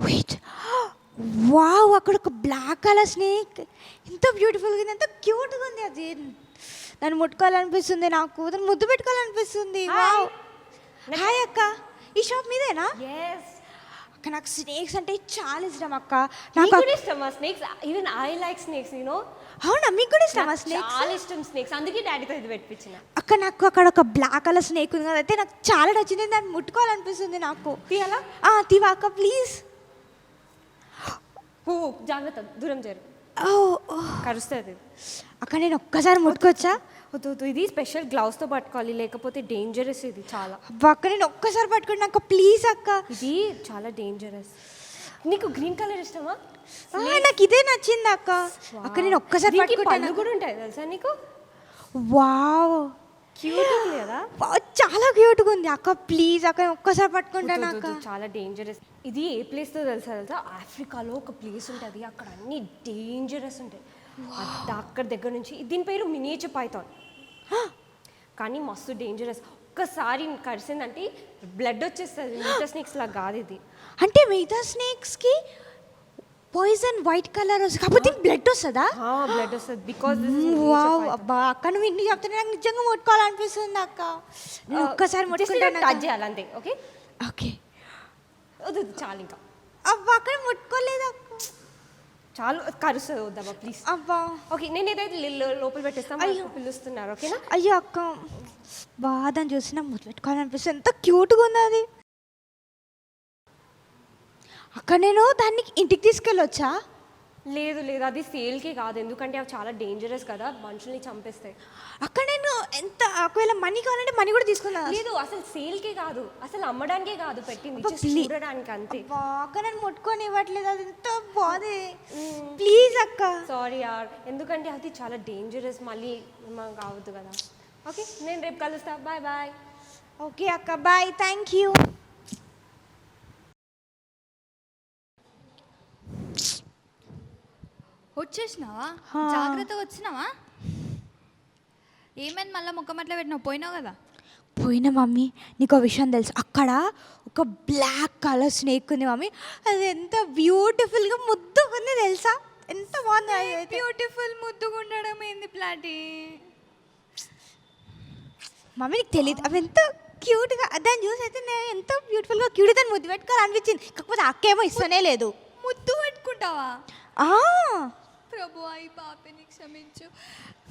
వెయిట్, వావ్, అక్కడ ఒక బ్లాక్ కలర్ స్నేక్ ఎంత బ్యూటిఫుల్గా ఉంది, ఎంత క్యూట్గా ఉంది. అది దాన్ని ముట్టుకోవాలనిపిస్తుంది నాకు, దాన్ని ముద్దు పెట్టుకోవాలనిపిస్తుంది. వావ్. హాయ్ అక్క, ఈ షాప్ మీదేనా? అక్క నాకు స్నేక్స్ అంటే చాలా ఇష్టం అక్క. నాకు ఇష్టమా snakes? Even I like snakes, you know. అవునా, మీకు కూడా ఇష్టమా స్నేక్స్? చాలా ఇష్టం స్నేక్స్, అందుకే డాడీతో ఇది పెట్టించిన. అక్క నాకు అక్కడ ఒక బ్లాక్ కలర్ స్నేక్ ఉంది కదా, అయితే నాకు చాలా నచ్చింది, దాన్ని ముట్టుకోవాలనిపిస్తుంది నాకు. తీయాలా? తీవా అక్క ప్లీజ్. ఓ జాగ్రత్త, దూరం చేరు, కరుస్తుంది. అక్క నేను ఒక్కసారి ముట్టుకోవచ్చా? వద్దు, ఇది స్పెషల్ గ్లౌస్తో పట్టుకోవాలి, లేకపోతే డేంజరస్ ఇది చాలా. అక్క నేను ఒక్కసారి పట్టుకోండి అక్క ప్లీజ్ అక్క. ఇది చాలా డేంజరస్. నీకు గ్రీన్ కలర్ ఇష్టమా? నాకు ఇదే నచ్చింది అక్క. అక్క నేను ఒక్కసారి పళ్ళు కూడా ఉంటాయి తెలుసా నీకు? వావ్, క్యూట్ ఉంది కదా? చాలా క్యూట్గా ఉంది అక్క. ప్లీజ్ అక్క ఒక్కసారి పట్టుకుంటాను అక్క. చాలా డేంజరస్. ఇది ఏ ప్లేస్తో తెలుసా? ఆఫ్రికాలో ఒక ప్లేస్ ఉంటుంది, అక్కడ అన్ని డేంజరస్ ఉంటాయి. అక్కడ దగ్గర నుంచి, దీని పేరు మినియేచర్ పైథాన్, కానీ మస్తు డేంజరస్. ఒక్కసారి కరిసిందంటే బ్లడ్ వచ్చేస్తుంది. మిగతా స్నేక్స్ లాగా కాదు ఇది. అంటే మిగతా స్నేక్స్కి పాయిజన్ వైట్ కలర్ వస్తుంది, కాకపోతే బ్లడ్ వస్తుందా? బ్లడ్ వస్తుంది బికాస్ వావ్, అబ్బా అక్క నువ్వు ఇన్ని చెప్తున్నా నాకు నిజంగా ముట్టుకోవాలనిపిస్తుంది అక్క. నేను ఒక్కసారి ముట్టుకుంటాను. టచ్ చేయాలి అంతే. ఓకే ఓకే వద్దు చాలు, ఇంకా అబ్బా అక్కడ ముట్టుకోలేదు అక్క. చాలు, కరుస్తుంది, వద్దమ్మా ప్లీజ్. అబ్బా ఓకే నేను ఏదైతే లోపల పెట్టేస్తాను. అయ్యో. పిలుస్తున్నారు, ఓకేనా? అయ్యో అక్క, బాధని చూసి నాకు ముద్దు పెట్టుకోవాలనిపిస్తుంది. ఎంత క్యూట్గా ఉంది అది. అక్క నేను దాన్ని ఇంటికి తీసుకెళ్ళొచ్చా? లేదు లేదు, అది సేల్కే కాదు, ఎందుకంటే అవి చాలా డేంజరస్ కదా, మనుషుల్ని చంపేస్తాయి. అక్క నేను ఎంత ఒకవేళ మనీ కావాలంటే మనీ కూడా తీసుకున్నా. లేదు, అసలు సేల్కే కాదు, అసలు అమ్మడానికే కాదు పెట్టింది, అబ్బా, just చూడడానికి అంతే. అక్క నేను ముట్టుకొని ఇవ్వట్లేదు, అది ఎంత బాధే. ప్లీజ్ అక్క. సారీ యార్, ఎందుకంటే అది చాలా డేంజరస్, మళ్ళీ మాకు కావద్దు కదా. ఓకే నేను రేపు కలుస్తా, బాయ్ బాయ్. ఓకే అక్క, బాయ్, థ్యాంక్ యూ. వచ్చేసినావా? హా. జాగ్రత్తగా వచ్చినావా? ఏమైంది మళ్ళీ ముఖం అట్లా పెట్టినావు? పోయినావు కదా. పోయిన మమ్మీ, నీకు ఒక విషయం తెలుసు, అక్కడ ఒక బ్లాక్ కలర్ స్నేక్ ఉంది మమ్మీ. అది ఎంత బ్యూటిఫుల్గా ముద్దుగా ఉంది తెలుసా, ఎంత బాగుంది. అది బ్యూటిఫుల్ ముద్దుగా ఉండడం ఏంది ప్లాటీ? మమ్మీ నీకు తెలియదు, అవి ఎంత క్యూట్గా, దాన్ని చూసి అయితే నేను ఎంత బ్యూటిఫుల్గా క్యూట్ దాన్ని ముద్దు పెట్టుకోవాలనిపించింది. కాకపోతే అక్కేమో ఇస్తూనే లేదు. ముద్దు పెట్టుకుంటావా? ఆ, ప్రభు అయి పాపిని క్షమించు.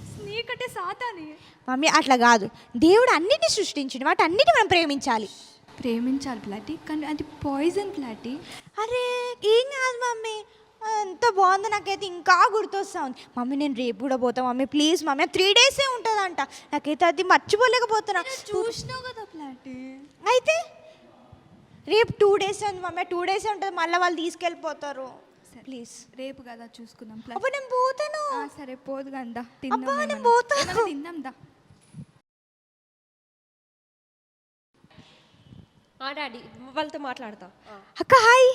స్నేక్ అంటే సాతాని. మమ్మీ అట్లా కాదు, దేవుడు అన్నిటిని సృష్టించిండు, వాటి అన్నిటిని మనం ప్రేమించాలి. ప్రేమించాలి ప్లాటీ, కానీ అది పాయిజన్ ప్లాటీ. అరే ఏం కాదు మమ్మీ, ఎంత బాగుందో, నాకైతే ఇంకా గుర్తొస్తా ఉంది. మమ్మీ నేను రేపు కూడా పోతా మమ్మీ, ప్లీజ్ మమ్మీ. 3 days ఉంటుందంట, నాకైతే అది మర్చిపోలేకపోతున్నా. చూసినావు కదా ప్లాటీ. అయితే రేపు 2 days ఉంది మమ్మీ, 2 days ఉంటుంది, మళ్ళీ వాళ్ళు తీసుకెళ్ళిపోతారు. ప్లీజ్ రేపు కదా చూసుకుందాం. అప్పుడు నేను పోతాను. సరే పోదు కదా, అబ్బా, నేను పోతాను. తిందాం దా. డాడీ వాళ్ళతో మాట్లాడతా. అక్క హాయ్.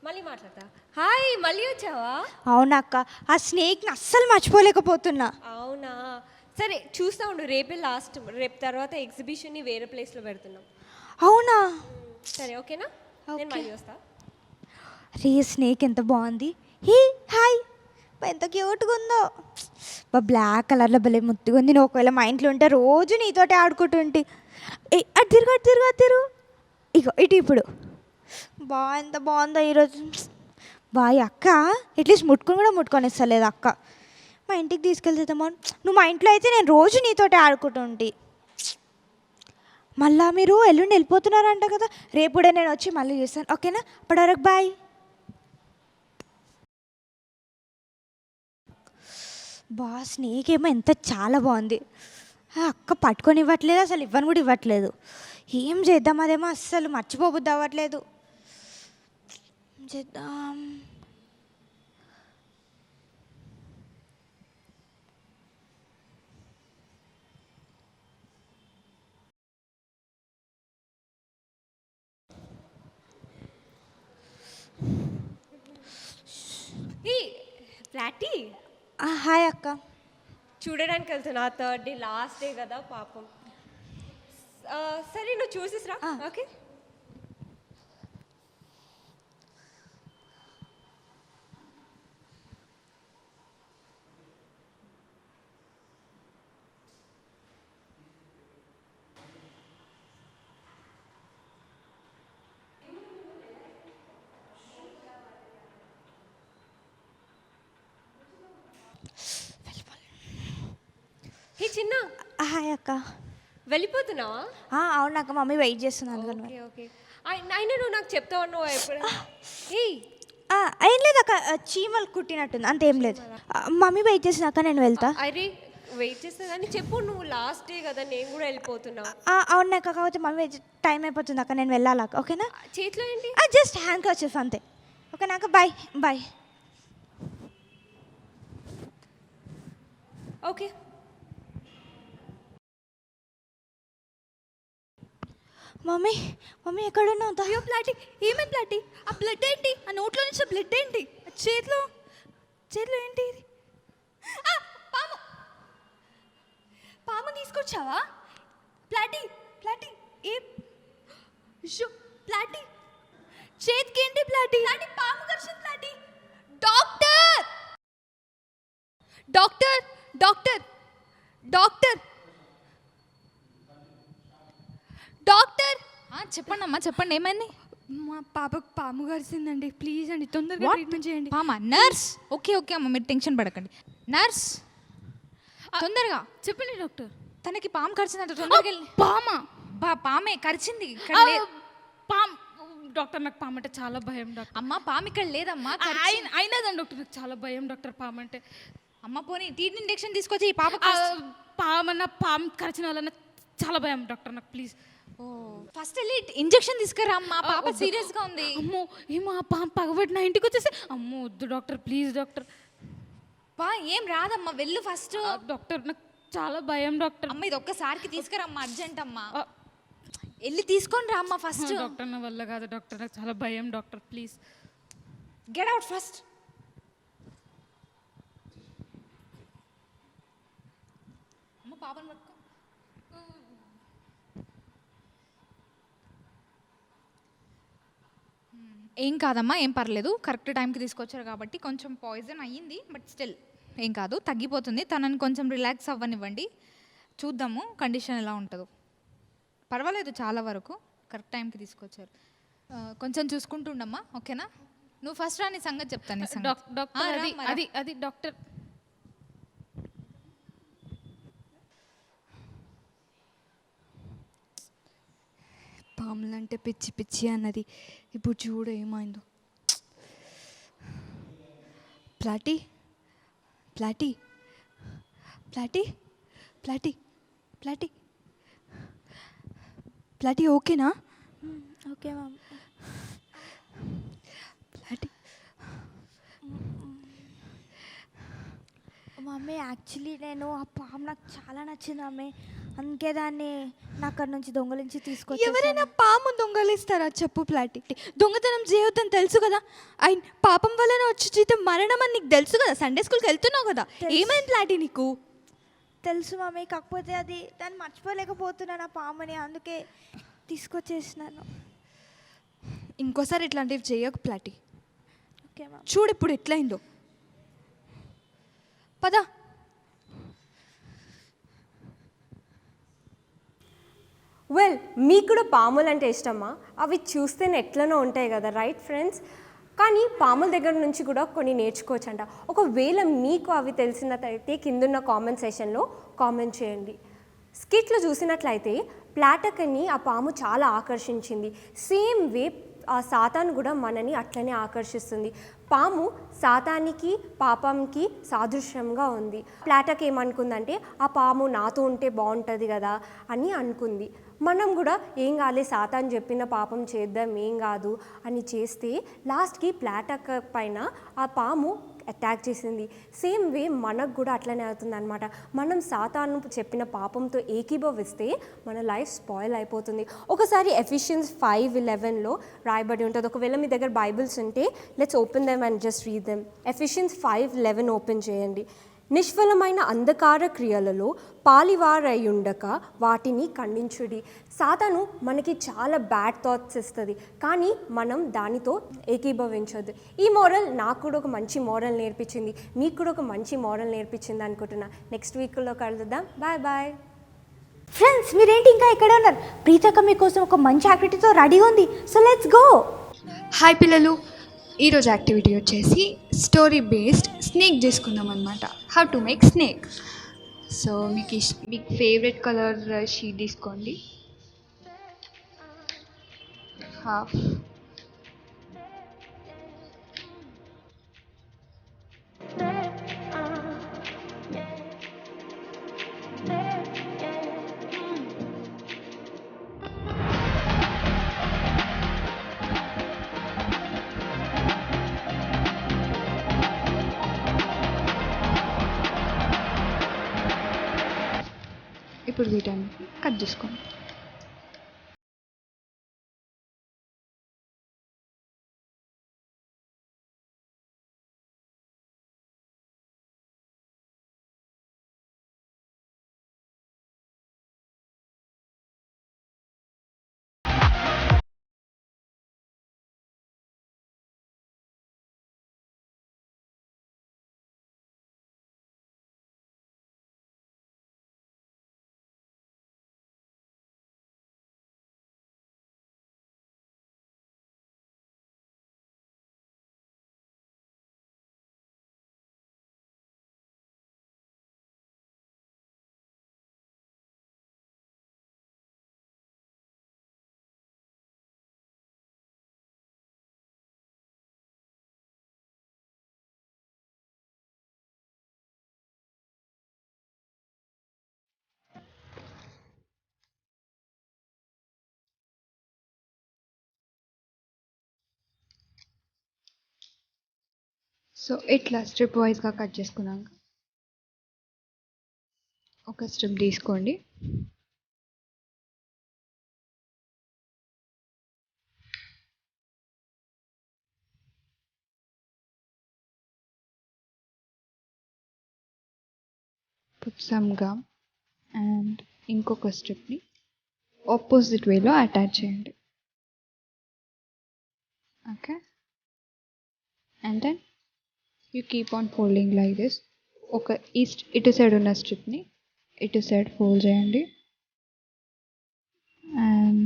మళ్ళీ మాట్లాడతా. హాయ్, మళ్ళీ వచ్చావా? అవునా అక్క, ఆ స్నేక్ని అస్సలు మర్చిపోలేకపోతున్నా. అవునా, సరే చూస్తా ఉండు, రేపే లాస్ట్, రేపు తర్వాత ఎగ్జిబిషన్ని వేరే ప్లేస్లో పెడుతున్నాం. అవునా, సరే ఓకేనా? నేను మళ్ళీ వస్తా. రే స్నేక్ ఎంత బాగుంది. హే హాయ్, ఎంత క్యూట్గా ఉందో. బ్లాక్ కలర్లో భలే ముద్దుగా ఉంది. నేను ఒకవేళ మా ఇంట్లో ఉంటే రోజు నీతోటి ఆడుకుంటుంటే. అటు తిరుగు, అటు తిరుగు, అటు తిరుగు. ఇగో ఇటు ఇప్పుడు. ఎంత బాగుందో ఈరోజు. బాయ్ అక్క, అట్లీస్ట్ ముట్టుకొని కూడా ముట్టుకొని ఇస్తలేదు అక్క. మా ఇంటికి తీసుకెళ్తామో. నువ్వు మా ఇంట్లో అయితే నేను రోజు నీతోటి ఆడుకుంటుంటే. మళ్ళా మీరు ఎల్లుండి వెళ్ళిపోతున్నారంట కదా, రేపుడే నేను వచ్చి మళ్ళీ చేస్తాను, ఓకేనా? అప్పటివరకు బాయ్. స్నేక్ ఏమో ఎంత చాలా బాగుంది. అక్క పట్టుకొని ఇవ్వట్లేదు, అసలు ఇవ్వను కూడా ఇవ్వట్లేదు. ఏం చేద్దాం, అదేమో అస్సలు మర్చిపోబుద్ది అవ్వట్లేదు. ఏం చేద్దాం? ఫ్లాటీ, హాయ్ అక్క. చూడడానికి వెళ్తున్నా, 3rd day లాస్ట్ డే కదా పాపం. సరే నువ్వు చూసేసిరా. ఓకే చిన్న. హాయ్ అక్క. వెళ్ళిపోతున్నావా? అవునక్క, మమ్మీ వెయిట్ చేస్తున్నాను. ఓకే ఓకే, అయినా నువ్వు నాకు చెప్తావు నువ్వు ఎప్పుడు. ఏం లేదు అక్క, చీమలు కుట్టినట్టుంది, అంతేం లేదు. మమ్మీ వెయిట్ చేసినాక నేను వెళ్తా. అరే వెయిట్ చేస్తా కానీ చెప్పు, నువ్వు లాస్ట్ డే కదా, నేను కూడా వెళ్ళిపోతున్నా. అవునక్క, కాకపోతే మమ్మీ టైం అయిపోతుంది అక్క, నేను వెళ్ళాలక్క, ఓకేనా? చేతిలో ఏంటి? జస్ట్ హ్యాండ్ కర్చీఫ్ అంతే, ఓకేనా అక్క? Bye bye. Okay. Mummy mummy ఎక్కడున్నావు? అయ్యో ప్లాటీ, ఏమైంది ప్లాటీ? ఆ బ్లడ్ ఏంటి? ఆ నోట్లో నుంచి బ్లడ్ ఏంటి? చేతిలో చేతిలో ఏంటి ఇది? పాము పాము తీసుకొచ్చావా ప్లాటీ? ప్లాటీ ఏ షో ప్లాటీ చేతికి ఏంటి ప్లాటీ ప్లాటీ పాము కరిచింది ప్లాటీ doctor doctor doctor doctor doctor చెప్పండి అమ్మా చెప్పండి ఏమైంది మా పాపకు పాము కరిసిందండి ప్లీజ్ అండి తొందరగా ట్రీట్మెంట్ చేయండి పామా నర్స్ ఓకే ఓకే అమ్మ మీరు టెన్షన్ పడకండి నర్స్ తొందరగా చెప్పండి డాక్టర్ తనకి పాము కరిచిందంట తొందరగా వెళ్ళి పామా పామే కరిచింది ఇక్కడ పామ్ డాక్టర్ నాకు పాము అంటే చాలా భయం డాక్టర్ అమ్మ పాము ఇక్కడ లేదమ్మా అయినదండి డాక్టర్ నాకు చాలా భయం డాక్టర్ పాము అంటే అమ్మ పోనీ టీటీ ఇంజెక్షన్ తీసుకొచ్చి ఈ పాప పాము కరిచిన వాళ్ళన్న చాలా భయం డాక్టర్ నాకు ప్లీజ్ ఫస్ట్ వెళ్ళి ఇంజెక్షన్ తీసుకురా అమ్మా పాప సీరియస్ గా ఉంది అమ్మో ఏమో ఆ పాము పగబట్టి నా ఇంటికి వచ్చేసి అమ్మో వద్దు డాక్టర్ ప్లీజ్ డాక్టర్ ఏం రాదమ్మా వెళ్ళు ఫస్ట్ డాక్టర్ నాకు చాలా భయం డాక్టర్ అమ్మ ఇది ఒక్కసారికి తీసుకురమ్మా అర్జెంట్ అమ్మా వెళ్ళి తీసుకొని రా అమ్మా ఫస్ట్ డాక్టర్ నా వల్ల కాదు డాక్టర్ నాకు చాలా భయం doctor please get out first అమ్మ పాపను పట్టుకో ఏం కాదమ్మా ఏం పర్లేదు కరెక్ట్ టైంకి తీసుకొచ్చారు కాబట్టి కొంచెం పాయిజన్ అయ్యింది బట్ స్టిల్ ఏం కాదు తగ్గిపోతుంది తనని కొంచెం రిలాక్స్ అవ్వనివ్వండి చూద్దాము కండిషన్ ఎలా ఉంటుందో పర్వాలేదు చాలా వరకు కరెక్ట్ టైంకి తీసుకొచ్చారు కొంచెం చూసుకుంటుండమ్మా ఓకేనా నువ్వు ఫస్ట్ రాని సంగతి చెప్తాను నీ సంగతి. డాక్టర్ రా, అది మరి. అది అది డాక్టర్ పాములంటే పిచ్చి పిచ్చి అన్నది ఇప్పుడు చూడు ఏమైందో ప్లాటీ ప్లాటీ ప్లాటీ ప్లాటీ ప్లాటీ ప్లాటీ ఓకేనా ఓకే మ్యామ్. ప్లాటీ మమ్మీ యాక్చువల్లీ నేను ఆ పాము నాకు చాలా నచ్చింది మమ్మీ, అందుకే దాన్ని నా అక్కడి నుంచి దొంగలించి తీసుకొచ్చి ఎవరైనా పాము దొంగలిస్తారా చెప్పు ప్లాటీ దొంగతనం చేయొద్దని తెలుసు కదా ఆయన పాపం వల్లనే వచ్చి జీతం మరణం అని నీకు తెలుసు కదా సండే స్కూల్కి వెళ్తున్నావు కదా ఏమైంది ప్లాటీ నీకు తెలుసు మమ్మీ, కాకపోతే అది దాన్ని మర్చిపోలేకపోతున్నాను ఆ పాముని, అందుకే తీసుకొచ్చేసినాను. ఇంకోసారి ఇట్లాంటివి చేయకు ప్లాటీ ఓకే మ్యామ్. చూడు ఇప్పుడు ఎట్లయిందో పదా వెల్ మీకు కూడా పాములు అంటే ఇష్టమా? అవి చూస్తేనే ఎట్లనో ఉంటాయి కదా, రైట్ ఫ్రెండ్స్? కానీ పాముల దగ్గర నుంచి కూడా కొన్ని నేర్చుకోవచ్చంట. ఒకవేళ మీకు అవి తెలిసినట్లయితే కిందున్న కామెంట్ సెషన్లో కామెంట్ చేయండి. స్కిట్లో చూసినట్లయితే ప్లాటకని ఆ పాము చాలా ఆకర్షించింది. సేమ్ వే ఆ సాతాను కూడా మనని అట్లనే ఆకర్షిస్తుంది. పాము సాతానికి పాపంకి సాదృశ్యంగా ఉంది. ప్లాటక్ ఏమనుకుందంటే ఆ పాము నాతో ఉంటే బాగుంటుంది కదా అని అనుకుంది. మనం కూడా ఏం కాలే సాతాను చెప్పిన పాపం చేద్దాం ఏం కాదు అని చేస్తే లాస్ట్కి ప్లాటక్ పైన ఆ పాము అటాక్ చేసింది. సేమ్ వే మనకు కూడా అట్లనే అవుతుంది అనమాట. మనం సాతాను చెప్పిన పాపంతో ఏకీభవిస్తే మన లైఫ్ స్పాయిల్ అయిపోతుంది. ఒకసారి ఎఫిషియన్స్ 5:11లో రాయబడి ఉంటుంది. ఒకవేళ మీ దగ్గర బైబిల్స్ ఉంటే let's open them and just read them. Ephesians 5:11 open చేయండి. నిష్ఫలమైన అంధకార క్రియలలో పాలివారయుండక వాటిని ఖండించుడి. సాతాను మనకి చాలా బ్యాడ్ థాట్స్ ఇస్తుంది, కానీ మనం దానితో ఏకీభవించొద్దు. ఈ మోరల్ నాకు కూడా ఒక మంచి మోరల్ నేర్పించింది, మీకు కూడా ఒక మంచి మోరల్ నేర్పించింది అనుకుంటున్నా. నెక్స్ట్ వీక్లో కలుద్దాం. బాయ్ బాయ్ ఫ్రెండ్స్, మీరేంటి ఇంకా ఇక్కడ ఉన్నారు? ప్రీతక్క మీకోసం ఒక మంచి యాక్టివిటీతో రెడీగా ఉంది, సో లెట్స్ గో. హాయ్ పిల్లలు, ఈరోజు యాక్టివిటీ వచ్చేసి స్టోరీ బేస్డ్ స్నేక్ చేసుకుందాం అనమాట. How to make snake. So మీకు ఫేవరెట్ కలర్ షీట్ తీసుకోండి, హాఫ్. ఇప్పుడు వీటన్ని కట్ చేసుకోండి. సో ఇట్లా స్ట్రిప్ వైజ్గా కట్ చేసుకున్నాక ఒక స్ట్రిప్ తీసుకోండి. put some gum అండ్ ఇంకొక స్ట్రిప్ని ఆపోజిట్ వేలో అటాచ్ చేయండి. Okay, and then you keep on folding like this. ఒక ఇటు సైడ్ ఉన్న స్ట్రిప్ని ఇటు సైడ్ ఫోల్డ్ చేయండి. అండ్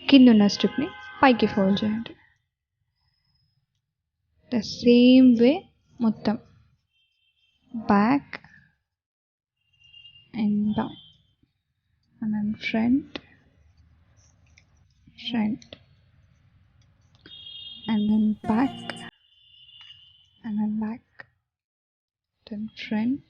కింద ఉన్న స్ట్రిప్ని పైకి ఫోల్డ్ చేయండి. ద సేమ్ వే మొత్తం back and down and then front and then back and then back, then front.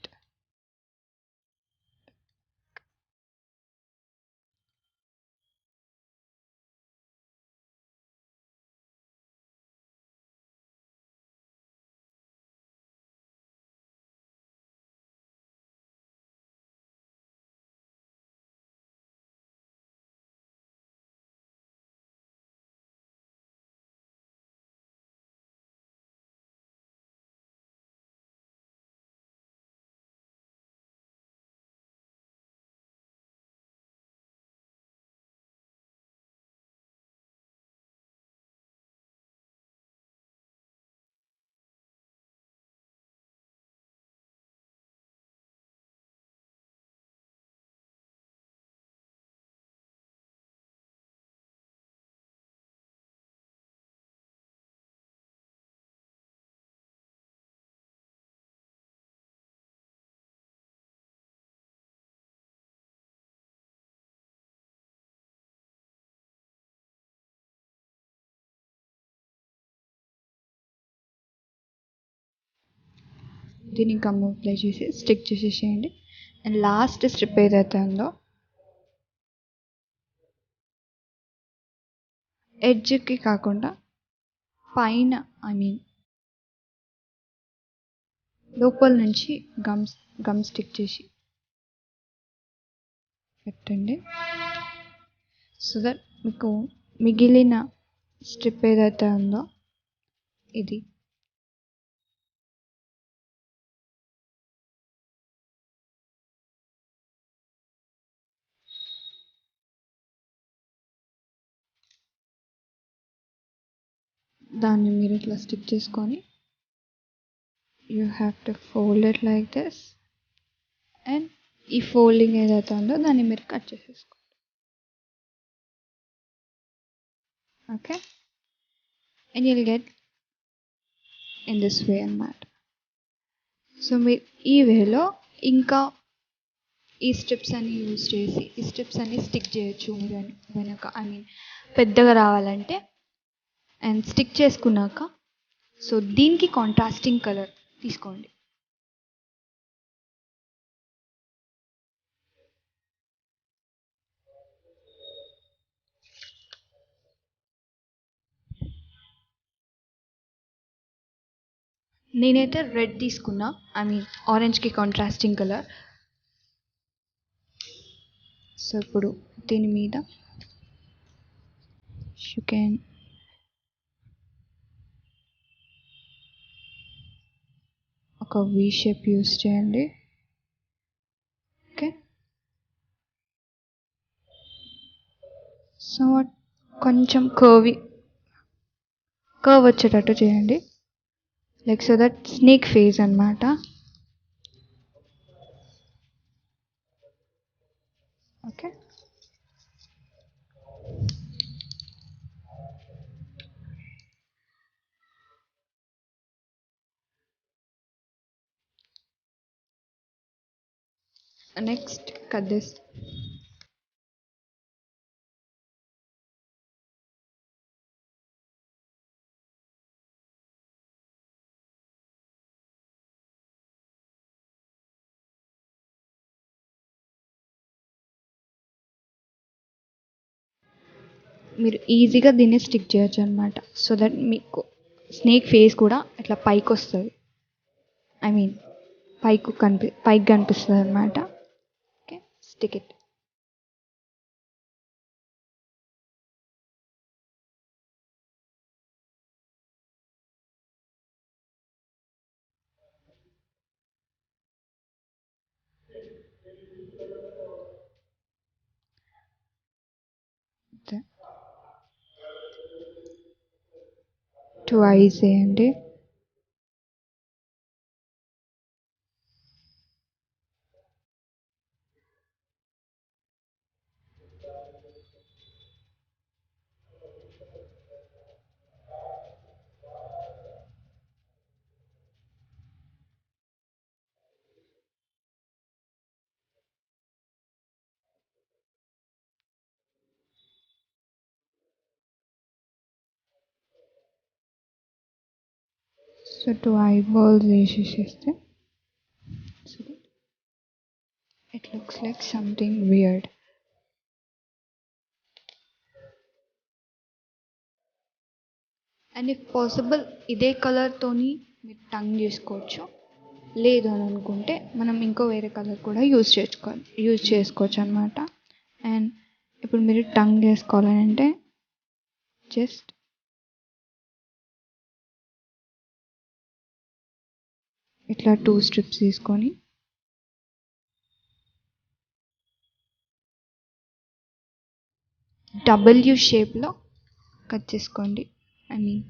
దీన్ని గమ్ అప్లై చేసి స్టిక్ చేసేసేయండి. అండ్ లాస్ట్ స్ట్రిప్ ఏదైతే ఉందో ఎడ్జ్కి కాకుండా పైన లోపల నుంచి గమ్ స్టిక్ చేసి పెట్టండి. సో దట్ మీకు మిగిలిన స్ట్రిప్ ఏదైతే ఉందో ఇది దాన్ని మీరు ఇట్లా స్టిక్ చేసుకొని you have to fold it like this. And ఈ ఫోల్డింగ్ ఏదైతే ఉందో దాన్ని మీరు కట్ చేసేసుకోండి. Okay, and you'll get in this way అన్నమాట. సో మీరు ఈ వేలో ఇంకా ఈ స్ట్రిప్స్ అన్ని యూజ్ చేసి ఈ స్ట్రిప్స్ అన్ని స్టిక్ చేయొచ్చు మీరు వెనక. పెద్దగా రావాలంటే. అండ్ స్టిక్ చేసుకున్నాక సో దీనికి కాంట్రాస్టింగ్ కలర్ తీసుకోండి. నేనైతే రెడ్ తీసుకున్నా, ఆరెంజ్కి కాంట్రాస్టింగ్ కలర్. సో ఇప్పుడు దీని మీద యూ కెన్ ఒక వి షేప్ యూస్ చేయండి. ఓకే, సో కొంచెం కర్వ్ వచ్చేటట్టు చేయండి, like so that snake face అన్నమాట. Okay, next cut this. మీరు ఈజీగా దీన్ని స్టిక్ చేయొచ్చు అనమాట. సో దట్ మీకు స్నేక్ ఫేస్ కూడా ఇట్లా పైకి వస్తుంది, ఐ మీన్ పైకి కనిపిస్తుంది అనమాట. Okay, stick it. Two eyes వేయండి. సో టూ ఐబాల్స్ వేసేసేస్తే it looks like something weird. And if possible ఇదే కలర్తోని మీరు టంగ్ చేసుకోవచ్చు. లేదు అని అనుకుంటే మనం ఇంకో వేరే కలర్ కూడా యూజ్ చేసుకోవచ్చు అనమాట. అండ్ ఇప్పుడు మీరు టంగ్ చేసుకోవాలని అంటే జస్ట్ ఇట్లా 2 స్ట్రిప్స్ తీసుకొని డబ్ల్యూ షేప్లో కట్ చేసుకోండి. ఐ మీన్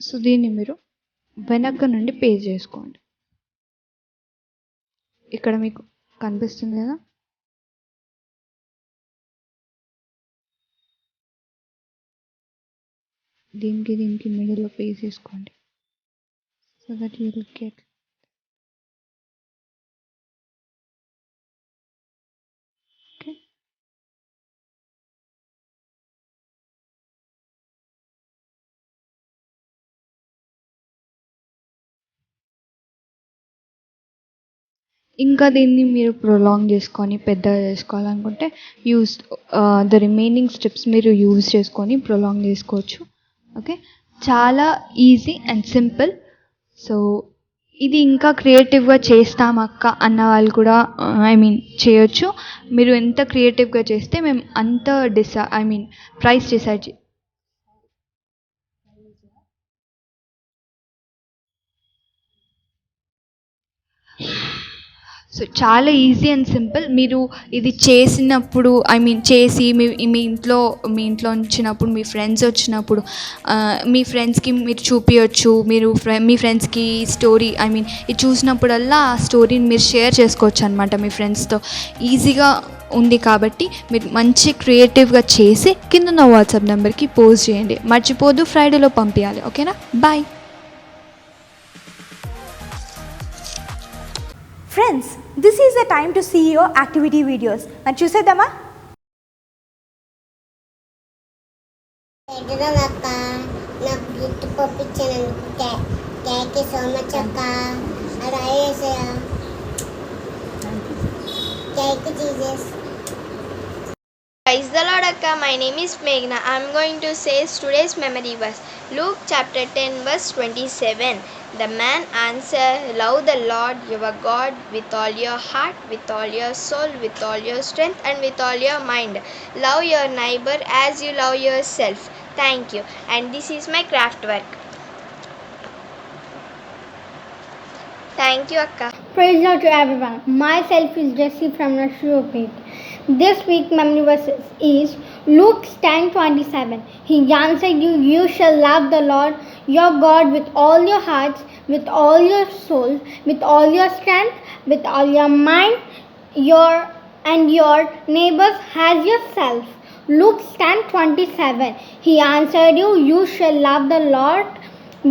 సో దీన్ని మీరు వెనక నుండి పేజ్ చేసుకోండి. ఇక్కడ మీకు కనిపిస్తుంది కదా, దీనికి మిడిల్లో పేజ్ చేసుకోండి. So that you will get okay. ఇంకా దీన్ని మీరు ప్రొలాంగ్ చేసుకొని పెద్దగా చేసుకోవాలనుకుంటే ద రిమైనింగ్ స్టెప్స్ మీరు యూజ్ చేసుకొని ప్రొలాంగ్ చేసుకోవచ్చు. ఓకే, చాలా ఈజీ అండ్ సింపుల్. సో ఇది ఇంకా క్రియేటివ్గా చేస్తాం అక్క అన్న వాళ్ళు కూడా చేయొచ్చు. మీరు ఎంత క్రియేటివ్గా చేస్తే మేము అంత ప్రైస్ డిసైడ్ సో చాలా ఈజీ అండ్ సింపుల్. మీరు ఇది చేసినప్పుడు చేసి మీ ఇంట్లో వచ్చినప్పుడు మీ ఫ్రెండ్స్ వచ్చినప్పుడు మీ ఫ్రెండ్స్కి మీరు చూపించవచ్చు. మీరు మీ ఫ్రెండ్స్కి స్టోరీ ఇది చూసినప్పుడల్లా ఆ స్టోరీని మీరు షేర్ చేసుకోవచ్చు అనమాట మీ ఫ్రెండ్స్తో. ఈజీగా ఉంది కాబట్టి మీరు మంచి క్రియేటివ్గా చేసి కింద ఉన్న వాట్సాప్ నెంబర్కి పోస్ట్ చేయండి. మర్చిపోదు, ఫ్రైడేలో పంపించాలి. ఓకేనా? Bye. Friends, this is the time to see your activity videos. మరి చూసేద్దామా? అక్క నాకు గిఫ్ట్ పంపించానందుకు థ్యాంక్ యూ సో మచ్ అక్క. రాయేసయ్యా. Thank you Jesus. Praise the Lord Akka, my name is Meghna. I am going to say today's memory verse. Luke chapter 10 verse 27. The man answered, love the Lord your God with all your heart, with all your soul, with all your strength and with all your mind. Love your neighbor as you love yourself. Thank you. And this is my craft work. Thank you Akka. Praise Lord to everyone. Myself is Jessie from Nashropet. This week memory verses is Luke 10:27. He answered you, you shall love the Lord your God with all your hearts, with all your soul, with all your strength, with all your mind, your neighbors as yourself. Luke 10:27. He answered you, you shall love the Lord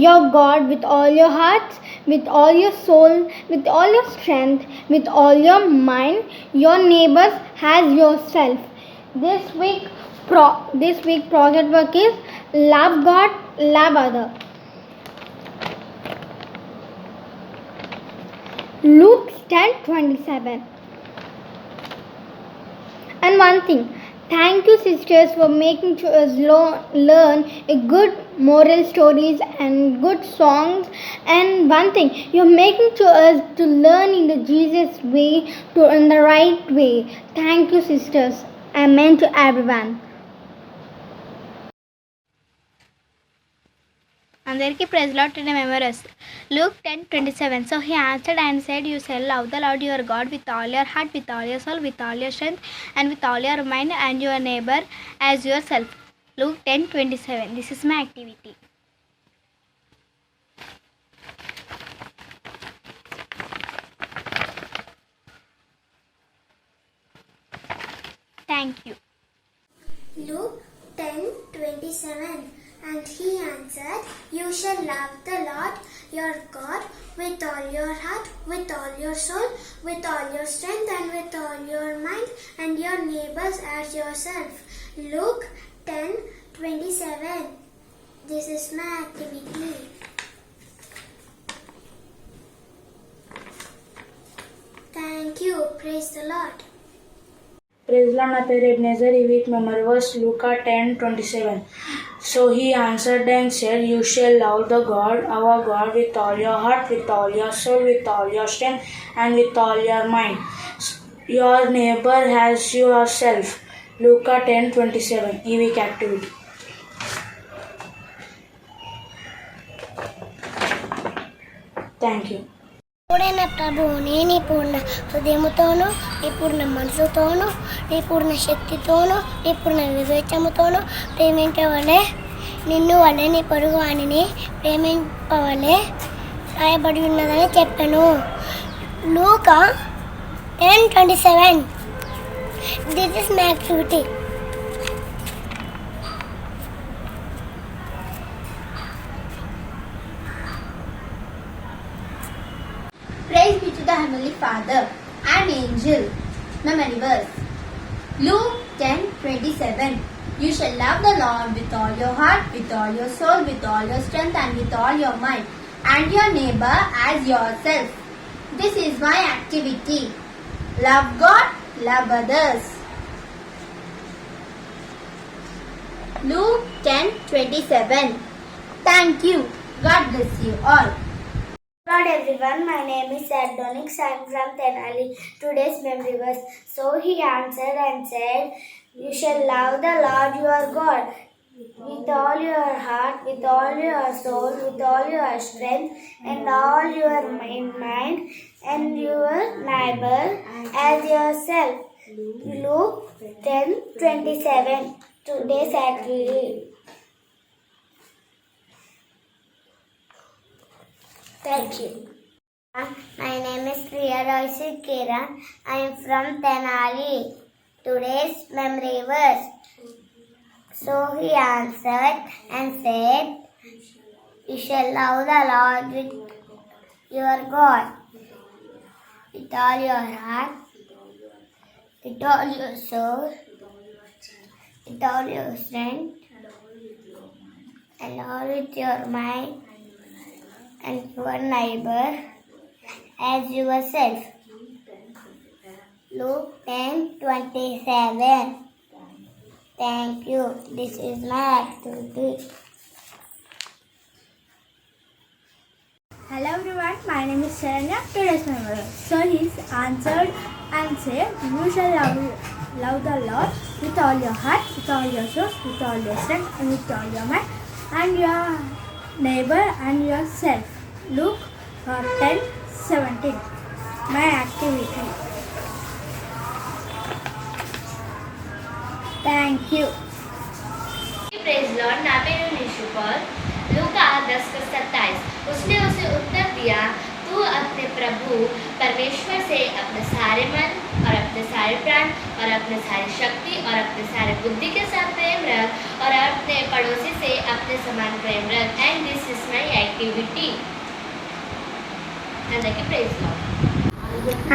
your God with all your hearts, with all your soul, with all your strength, with all your mind, your neighbors as yourself. This week project work is love God, love other. Luke 10:27. And one thing, thank you sisters for making us learn a good moral stories and good songs. And one thing, you're making to us to learn in the Jesus way, in the right way. Thank you sisters. Amen to everyone. అందరికీ praise Lord today memories Luke 10:27. So he answered and said, you shall love the Lord your God with all your heart, with all your soul, with all your strength, and with all your mind, and your neighbor as yourself. Luke 10:27. This is my activity. Thank you. Luke 10:27. And he answered, you shall love the Lord your God with all your heart, with all your soul, with all your strength, and with all your mind, and your neighbors as yourself. Luke 10:27. This is my activity. Thank you. Praise the Lord. Praise the Lord, నా పేరు Ebenezer. ఈ week memory verse లూకా 10:27. So he answered and said, you shall love the God, our God, with all your heart, with all your soul, with all your strength, and with all your mind. Your neighbor as yourself. Luka 10:27. ఈ week activity. Thank you. ఎప్పుడైన ప్రభువుని నీ పూర్ణ హృదయముతోనూ, నీ పూర్ణ మనసుతోనూ, నీ పూర్ణ శక్తితోనూ, నీ పూర్ణ వివేచముతోనూ ప్రేమించవలే. నిన్ను వలె నీ పొరుగు వానిని ప్రేమింపవలే రాయబడి ఉన్నదని చెప్పాను. లూకా 10:27. This is my activity. Praise be to the Heavenly Father and angel. Memory verse. Luke 10:27. You shall love the Lord with all your heart, with all your soul, with all your strength, and with all your mind, and your neighbor as yourself. This is my activity. Love God, love others. Luke 10:27. Thank you. God bless you all. Hello everyone, my name is Adonix. I am from Tenali. Today's memory verse. So he answered and said, you shall love the Lord your God with all your heart, with all your soul, with all your strength, and all your mind, and your neighbor as yourself. Luke 10:27. Today's activity. Thank you. My name is Priya Royce Kiran. I am from Tenali. Today's memory verse. So he answered and said, you shall love the Lord with your God, with all your heart, with all your soul, with all your strength, and all with your mind, and your neighbor as yourself. Luke 10:27. Thank you. This is my activity. Hello everyone, my name is Sharanya. Today's memory. So he answered and said, you shall love the Lord with all your heart, with all your soul, with all your strength, and with all your mind, and your neighbor and yourself. Luke 10:17. My activity. you. Praise Lord, ना मेरे निशु पर लूका 10:27 उसने उसे उत्तर दिया, तू अपने प्रभु परमेश्वर से अपने सारे मन और अपने सारे प्राण और अपने सारी शक्ति और अपने सारे बुद्धि के साथ प्रेम रख और अपने पड़ोसी से अपने समान प्रेम रख। And this is my activity. అందరికీ ప్రైజ్ లార్డ్।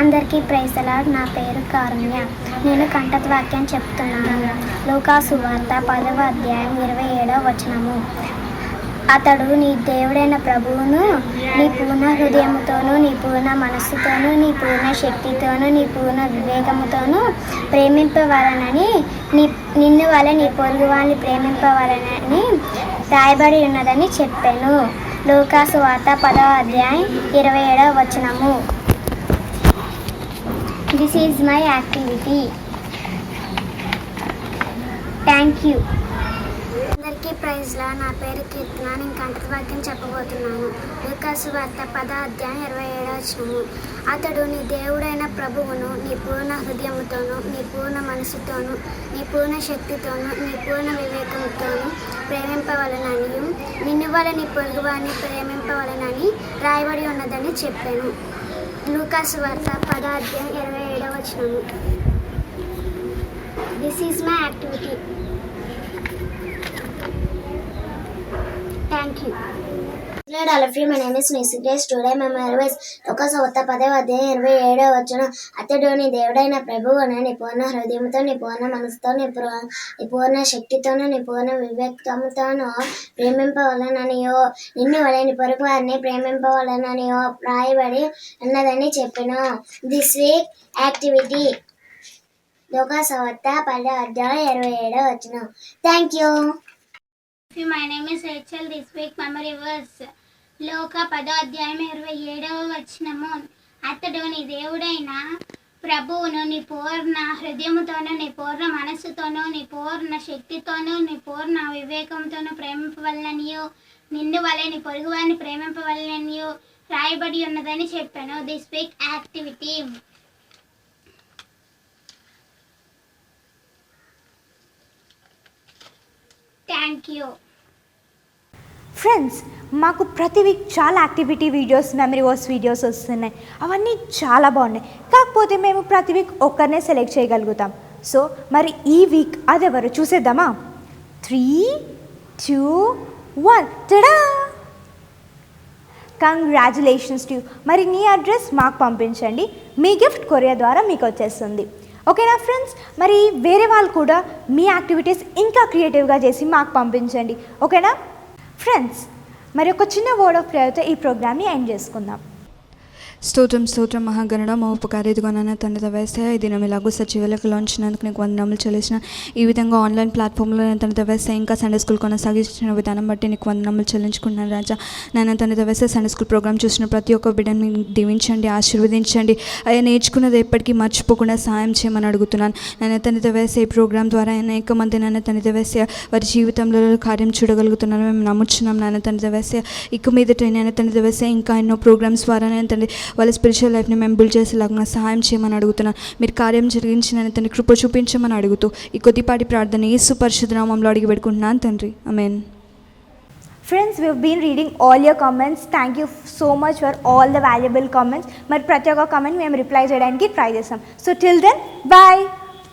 అందరికీ ప్రైజ్ ది లార్డ్. నా పేరు కారుణ్య. నేను కంఠత వాక్యం చెప్తున్నాను. లూకా సువార్త 10వ అధ్యాయం 27వ వచనము. అతడు నీ దేవుడైన ప్రభువును నీ పూర్ణ హృదయముతోనూ నీ పూర్ణ మనస్సుతోనూ నీ పూర్ణ శక్తితోనూ నీ పూర్ణ వివేకముతోనూ ప్రేమింపవలనని నిన్ను వలె నీ పొరుగు వాళ్ళని ప్రేమింపవలనని రాయబడి ఉన్నదని చెప్పాను. లూకా సువార్త 10వ అధ్యాయం 27వ వచనము. This is my activity. Thank you. అందరికీ ప్రైజ్లా. నా పేరు కీర్తన. నేను కంఠత వాక్యం చెప్పబోతున్నాను. లూకా సువార్త 10వ అధ్యాయం 27వ వచనము. అతడు నీ దేవుడైన ప్రభువును నీ పూర్ణ హృదయముతోనూ నీ పూర్ణ మనసుతోనూ నీ పూర్ణ శక్తితోనూ నీ పూర్ణ వివేకంతోనూ ప్రేమింపవలనని నిన్ను వలె నీ పొరుగువారిని ప్రేమింపవలనని రాయబడి ఉన్నదని చెప్పాను. లూకా సువార్త 10వ అధ్యాయం 27వ వచనము. This is my activity. Thank you. All of you, my name is Nisi Grace. Today my memories లూకా సువార్త 10వ అధ్యాయం 27వ వచనం. అతడు నీ దేవుడైన ప్రభువును నీ పూర్ణ హృదయంతో నీ పూర్ణ మనసుతో నీ పూర్ణ శక్తితోనూ నీ పూర్ణ వివేకంతోనూ ప్రేమింపవలననియో నిన్ను వలె నీ పొరుగు వారిని ప్రేమింపవలననియో రాయబడి ఉన్నదని చెప్పెను. This week activity. లూకా సువార్త 10వ అధ్యాయం 27వ వచనం. Thank you. My name is Rachel. This week memory verse లూకా 10వ అధ్యాయం 27వ వచనము. అతడు నీ దేవుడైన ప్రభువును నీ పూర్ణ హృదయముతోనూ నీ పూర్ణ మనస్సుతోనూ నీ పూర్ణ శక్తితోనూ నీ పూర్ణ వివేకంతోనూ ప్రేమింపవలననియు నిన్ను వలె నీ పొరుగు వారిని ప్రేమింపవలననియు రాయబడి ఉన్నదని చెప్పాను. This week activity. Thank you. Friends, మాకు ప్రతి వీక్ చాలా activity videos, memory verse videos వస్తున్నాయి. అవన్నీ చాలా బాగున్నాయి. కాకపోతే మేము ప్రతి వీక్ ఒక్కరినే సెలెక్ట్ చేయగలుగుతాం. సో మరి ఈ వీక్ అదెవరు చూసేద్దామా? 3, 2, 1 టడా! Congratulations to you. మరి నీ అడ్రస్ మాకు పంపించండి. మీ గిఫ్ట్ కొరియర్ ద్వారా మీకు వచ్చేస్తుంది. ఓకేనా ఫ్రెండ్స్? మరి వేరే వాళ్ళు కూడా మీ యాక్టివిటీస్ ఇంకా క్రియేటివ్గా చేసి మాకు పంపించండి. ఓకేనా ఫ్రెండ్స్? మరి ఒక చిన్న వర్డ్ ఆఫ్ ప్రేయర్తో ఈ ప్రోగ్రామ్ని ఎండ్ చేసుకుందాం. స్తోత్రం స్తోత్రం మహాగణుడ మహోపకారీదిగోనైనా తండ్రి దవేస్తే ఈ దినం ఇలాగూ సచివాలయకు లాంచినందుకు నీకు వందనములు చెల్లిసిన. ఈ విధంగా ఆన్లైన్ ప్లాట్ఫామ్లో నేను తండ్రి దవేస్తే ఇంకా సండే స్కూల్ కొనసాగించిన విధానం బట్టి నీకు వందనములు చెల్లించుకున్నాను రాజా. నేను తండ్రి దవేస్తే సండే స్కూల్ ప్రోగ్రామ్ చూసిన ప్రతి ఒక్క బిడ్డని దీవించండి, ఆశీర్వదించండి. అయ్యా నేర్చుకున్నది ఎప్పటికీ మర్చిపోకుండా సాయం చేయమని అడుగుతున్నాను. నేను తండ్రి దవేస్తే ఈ ప్రోగ్రామ్ ద్వారా అనేక మంది నన్ను తండ్రి దవేస్తే వారి జీవితంలో కార్యం చూడగలుగుతున్నాను మేము నమ్ముచున్నాం. నేను తండ్రి దవేస్తే ఇక మీదట నేను తండ్రి దవేస్తే ఇంకా ఎన్నో ప్రోగ్రామ్స్ ద్వారా నేను తండ్రి వాళ్ళ స్పిరిచువల్ లైఫ్ని మేము బిల్డ్ చేసేలాగా సహాయం చేయమని అడుగుతున్నాను. మీరు కార్యం జరిగించిన తండ్రి కృప చూపించమని అడుగుతూ ఈ కొద్దిపాటి ప్రార్థన యేసు పరిశుద్ధ నామములో అడిగి పెట్టుకుంటున్నాను తండ్రి. ఆమేన్. Friends, we've been reading all your comments. Thank you so much for all the valuable comments. మరి ప్రతి ఒక్క కామెంట్ మేము రిప్లై చేయడానికి ట్రై చేస్తాం. So till then bye.